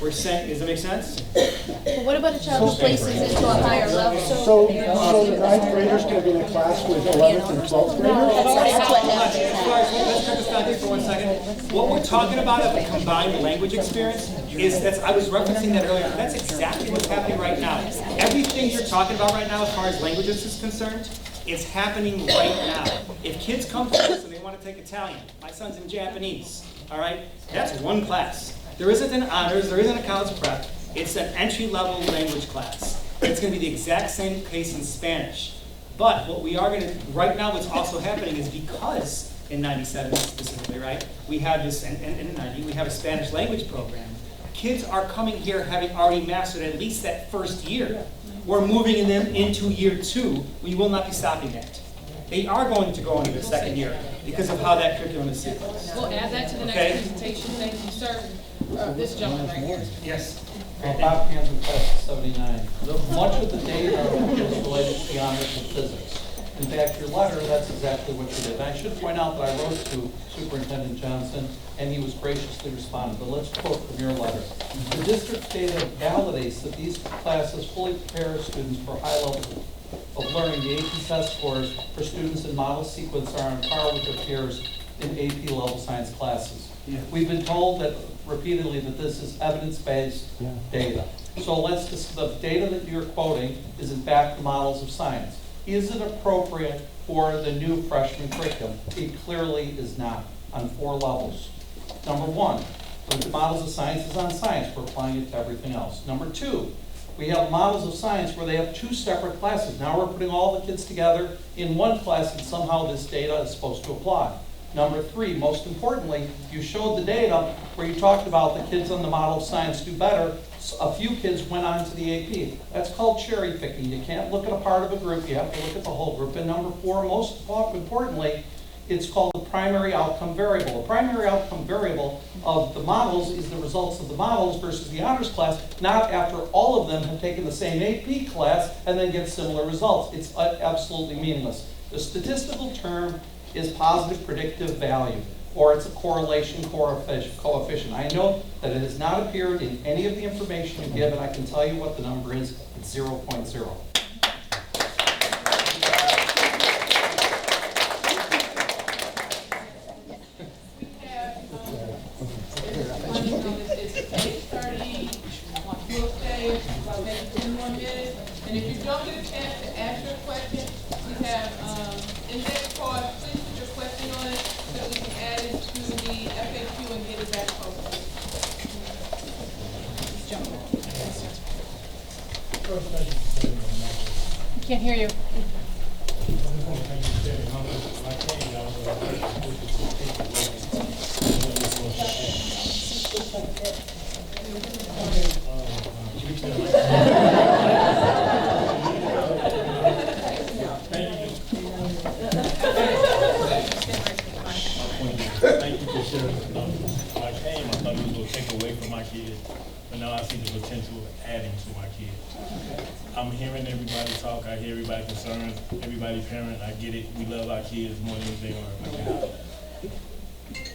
We're saying, does that make sense? Well, what about a child who places into a higher level? So the ninth graders can be in a class with 11th and 12th graders? That's what happens. Let's cut this down here for 1 second. What we're talking about of the combined language experience is that I was referencing that earlier. That's exactly what's happening right now. Everything you're talking about right now as far as languages is concerned, it's happening right now. If kids come to us and they want to take Italian, my son's in Japanese, all right? That's one class. There isn't an honors, there isn't a college prep. It's an entry-level language class. It's going to be the exact same case in Spanish. But what we are going to, right now what's also happening is because in 97 specifically, right, we have this, and in 90, we have a Spanish language program. Kids are coming here having already mastered at least that first year. We're moving them into year 2. We will not be stopping that. They are going to go into the second year because of how that curriculum is sequenced. We'll add that to the next presentation. Thank you, sir. This gentleman right here. Yes. Bob Hansen, class of 79. Much of the data is related to the honors of physics. In fact, your letter, that's exactly what you did. And I should point out that I wrote to Superintendent Johnson, and he was graciously responded. But let's quote from your letter. The district's data validates that these classes fully prepare students for high levels of learning. The AP test scores for students in model sequence are on par with their peers in AP level science classes. Yeah. We've been told that repeatedly that this is evidence-based data. So the data that you're quoting is in fact the models of science. Is it appropriate for the new freshman curriculum? It clearly is not on 4 levels. Number 1, the models of science is on science. We're applying it to everything else. Number 2, we have models of science where they have 2 separate classes. Now we're putting all the kids together in one class, and somehow this data is supposed to apply. Number 3, most importantly, you showed the data where you talked about the kids on the model of science do better. A few kids went on to the AP. That's called cherry picking. You can't look at a part of a group, you have to look at the whole group. And number 4, most importantly, it's called the primary outcome variable. The primary outcome variable of the models is the results of the models versus the honors class, not after all of them have taken the same AP class and then get similar results. It's absolutely meaningless. The statistical term is positive predictive value, or it's a correlation coefficient. I know that it has not appeared in any of the information you give, and I can tell you what the number is. It's 0.0. And if you don't get a chance to ask your question, we have index cards. Please put your question on it so that we can add it to the FAQ and get it back posted. Can't hear you. or take away from my kids, but now I see the potential of adding to my kids. I'm hearing everybody talk, I hear everybody concerned, everybody parent, I get it, we love our kids more than anything on earth.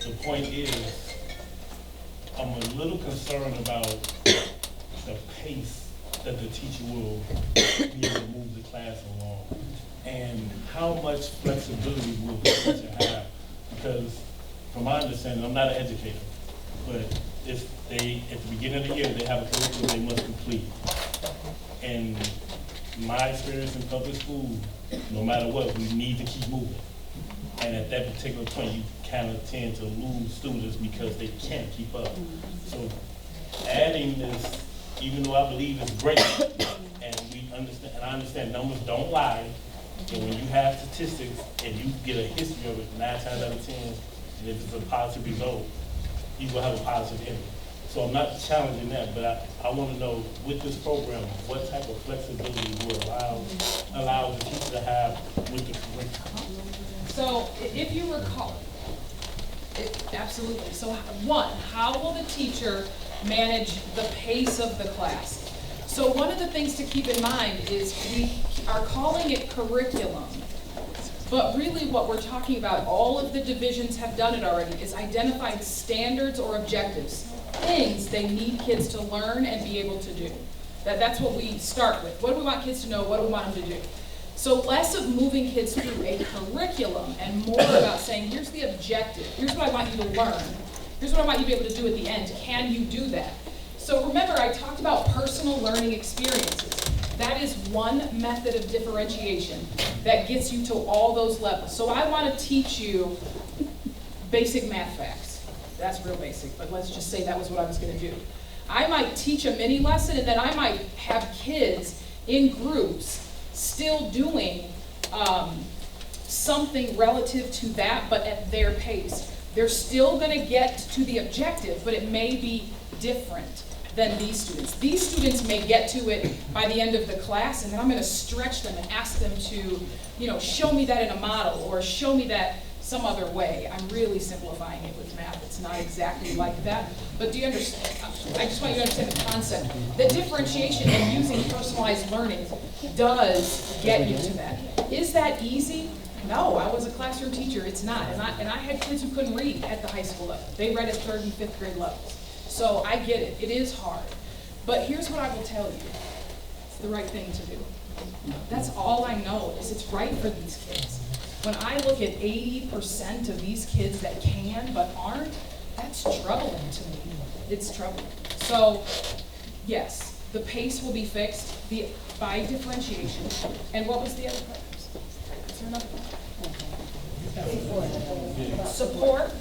The point is, I'm a little concerned about the pace that the teacher will be able to move the class along, and how much flexibility will the teacher have. Because from my understanding, I'm not an educator, but if they, at the beginning of the year, they have a curriculum they must complete. And my experience in public school, no matter what, we need to keep moving. And at that particular point, you kind of tend to lose students because they can't keep up. So adding this, even though I believe it's great, and we understand, and I understand numbers don't lie, and when you have statistics and you get a history of it 9 times out of 10, and if it's a positive result, you will have a positive ending. So I'm not challenging that, but I want to know, with this program, what type of flexibility will allow the teacher to have with the curriculum? So if you recall, absolutely. So one, how will the teacher manage the pace of the class? So one of the things to keep in mind is we are calling it curriculum, but really what we're talking about, all of the divisions have done it already, is identified standards or objectives, things they need kids to learn and be able to do. That's what we start with. What do we want kids to know? What do we want them to do? So less of moving kids through a curriculum and more about saying, here's the objective. Here's what I want you to learn. Here's what I want you to be able to do at the end. Can you do that? So remember, I talked about personal learning experiences. That is one method of differentiation that gets you to all those levels. So I want to teach you basic math facts. That's real basic, but let's just say that was what I was going to do. I might teach a mini lesson, and then I might have kids in groups still doing something relative to that, but at their pace. They're still going to get to the objective, but it may be different than these students. These students may get to it by the end of the class, and then I'm going to stretch them and ask them to, show me that in a model, or show me that some other way. I'm really simplifying it with math. It's not exactly like that. But do you understand? I just want you to understand the concept. The differentiation and using personalized learning does get you to that. Is that easy? No, I was a classroom teacher. It's not. And I had kids who couldn't read at the high school level. They read at 3rd and 5th grade levels. So I get it. It is hard. But here's what I will tell you. It's the right thing to do. That's all I know is it's right for these kids. When I look at 80% of these kids that can but aren't, that's troubling to me. It's troubling. So, yes, the pace will be fixed by differentiation. And what was the other part? Is there another part? Support.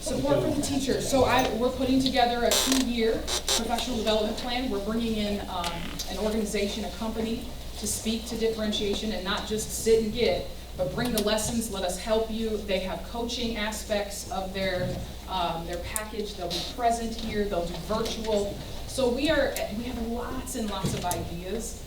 Support for the teachers. So we're putting together a 2-year professional development plan. We're bringing in an organization, a company, to speak to differentiation and not just sit and get, but bring the lessons, let us help you. They have coaching aspects of their package. They'll be present here, they'll do virtual. So we have lots and lots of ideas.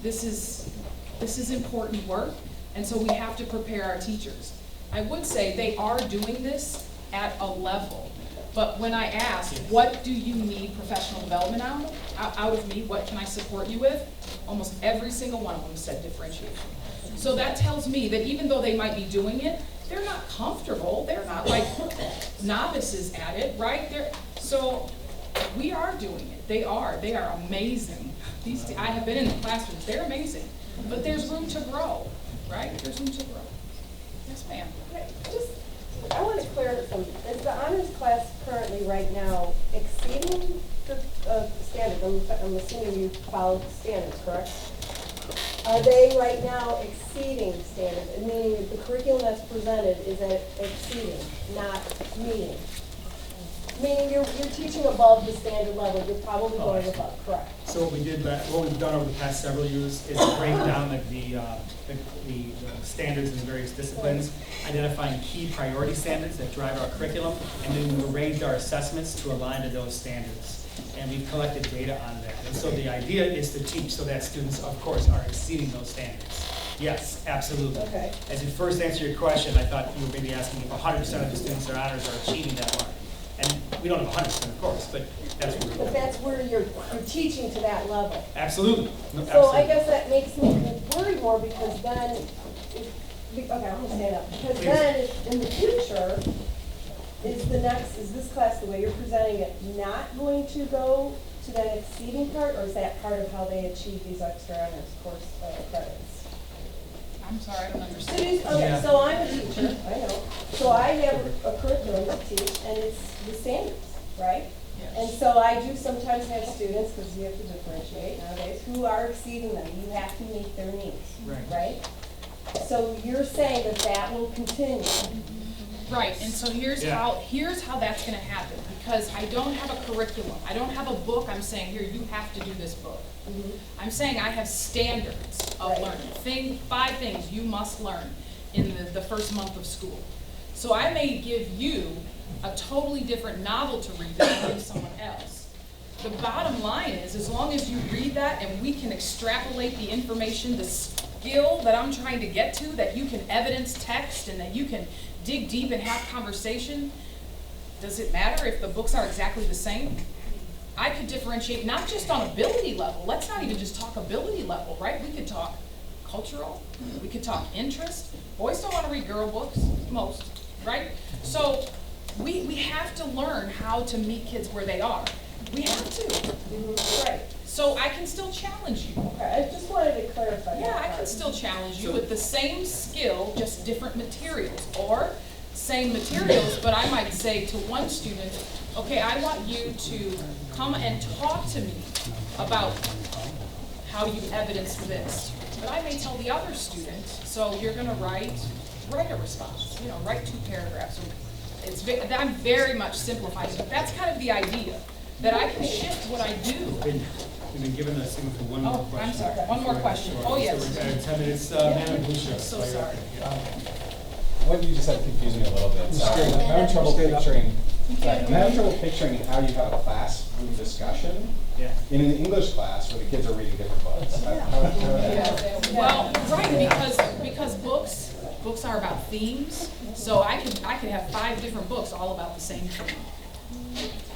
This is important work, and so we have to prepare our teachers. I would say they are doing this at a level. But when I asked, what do you need professional development out of me, what can I support you with? Almost every single one of them said differentiation. So that tells me that even though they might be doing it, they're not comfortable. They're not like novices at it, right? So we are doing it. They are amazing. I have been in the classrooms. They're amazing. But there's room to grow, right? There's room to grow. Yes, ma'am. I want to clarify something. Is the honors class currently right now exceeding the standards? I'm assuming you follow the standards, correct? Are they right now exceeding standards? Meaning the curriculum that's presented is exceeding, not meeting. Meaning you're teaching above the standard level. You're probably going above, correct? So what we've done over the past several years is break down the standards in the various disciplines, identifying key priority standards that drive our curriculum, and then we raised our assessments to align to those standards. And we've collected data on that. And so the idea is to teach so that students, of course, are exceeding those standards. Yes, absolutely. Okay. As you first answered your question, I thought you were maybe asking if 100% of the students that are honors are achieving that mark. We don't have 100%, of course, but that's what we're But doing. that's where you're teaching to that level. Absolutely. No, So I absolutely. guess that makes me worry more because then, okay, I'm gonna stand up. Because then, in the future, is this class, the way you're presenting it, not going to go to that exceeding part, or is that part of how they achieve these extra honors course credits? I'm sorry, I don't understand. Okay, so I'm a teacher, I know. So I have a curriculum to teach, and it's the standards, right? And so I do sometimes have students, because you have to differentiate nowadays, who are exceeding them. You have to meet their needs, right? So you're saying that that will continue. Right, and so here's how that's gonna happen, because I don't have a curriculum, I don't have a book, I'm saying, here, you have to do this book. I'm saying I have standards of learning, 5 things you must learn in the first month of school. So I may give you a totally different novel to read than I give someone else. The bottom line is, as long as you read that and we can extrapolate the information, the skill that I'm trying to get to, that you can evidence text and that you can dig deep and have conversation, does it matter if the books are exactly the same? I could differentiate not just on ability level, let's not even just talk ability level, right? We could talk cultural, we could talk interest. Boys don't want to read girl books, most, right? So we have to learn how to meet kids where they are. We have to. Right. So I can still challenge you. Okay, I just wanted to clarify. Yeah, I can still challenge you with the same skill, just different materials, or same materials, but I might say to one student, okay, I want you to come and talk to me about how you evidence this. But I may tell the other student, so you're gonna write a response, write 2 paragraphs. I'm very much simplifying, but that's kind of the idea, that I can shift what I do. We've been given a signal for one more Oh, question. I'm sorry, one more question. Oh, yes. So we're at 10 minutes, Madam Boucher. So sorry. What you just said confused me a little bit. So I'm having trouble picturing how you have a classroom discussion in an English class where the kids are reading different books. Well, right, because books are about themes, so I could have 5 different books all about the same theme.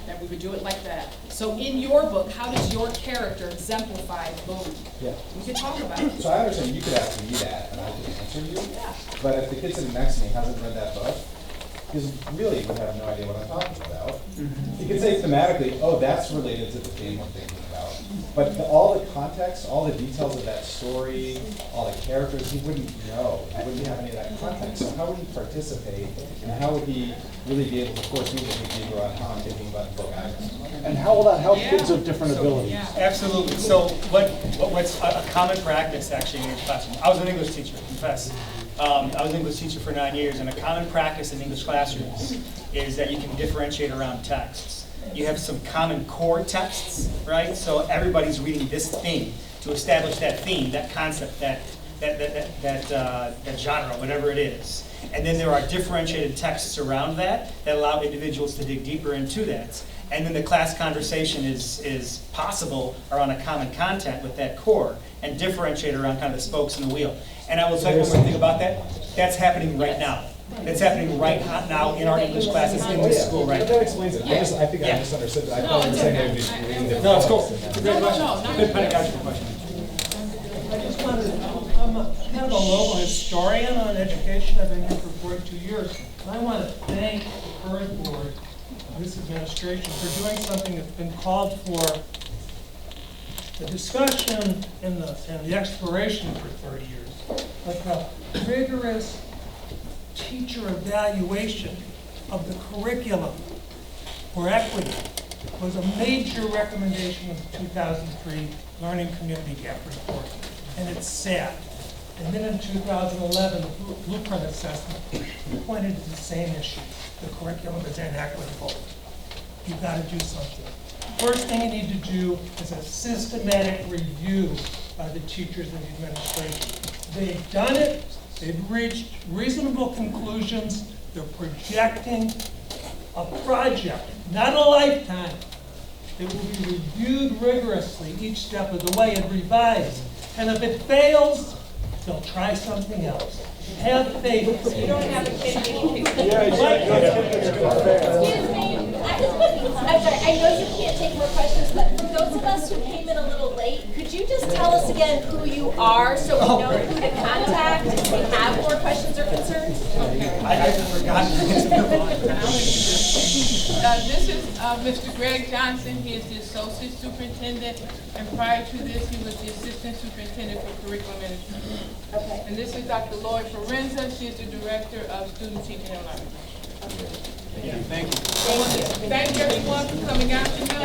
That we would do it like that. So in your book, how does your character exemplify boom? Yeah. We could talk about it. So I understand you could ask me that and I could answer you. Yeah. But if the kid sitting next to me hasn't read that book, he really would have no idea what I'm talking about. He could say thematically, oh, that's related to the theme I'm thinking about. But all the context, all the details of that story, all the characters, he wouldn't know. He wouldn't have any of that context. So how would he participate, and how would he really be able to force me to think deeper on how I'm thinking about the book? And how will that help kids of different abilities? Absolutely. So what's a common practice actually in your classroom? I was an English teacher, confess. I was an English teacher for 9 years, and a common practice in English classrooms is that you can differentiate around texts. You have some common core texts, right? So everybody's reading this theme to establish that theme, that concept, that genre, whatever it is. And then there are differentiated texts around that allow individuals to dig deeper into that. And then the class conversation is possible around a common content with that core and differentiate around kind of the spokes in the wheel. And I will tell you one more thing about that. That's happening right now. That's happening right now in our English classes in this school right now. That explains it. I think I misunderstood that. I thought you were saying they would be reading different No, it's cool. books. It's a great question. Good pedagogical question. I just wanted to know, I'm kind of a local historian on education. I've been here for 42 years. And I want to thank the current board, this administration, for doing something that's been called for the discussion and the exploration for 30 years. Like a rigorous teacher evaluation of the curriculum for equity was a major recommendation of the 2003 Learning Community Gap Report, and it's sad. And then in 2011, the Blueprint Assessment pointed to the same issue. The curriculum is inequitable. You've got to do something. First thing you need to do is a systematic review by the teachers and the administration. They've done it. They've reached reasonable conclusions. They're projecting a project, not a lifetime. It will be reviewed rigorously each step of the way and revised. And if it fails, they'll try something else. Have faith. You don't have a kid. Yeah, Excuse me, I just sorry, I know you can't take more questions, but for those of us who came in a little late, could you just tell us again who you are so we know who to contact if we have more questions or concerns? I forgot. This is Mr. Greg Johnson. He is the Associate Superintendent, and prior to this, he was the Assistant Superintendent for Curriculum Management. Okay. And this is Dr. Lloyd Forenza. She is the Director of Student Teaching and Learning. Yeah, thank you. Thank you everyone for coming out tonight.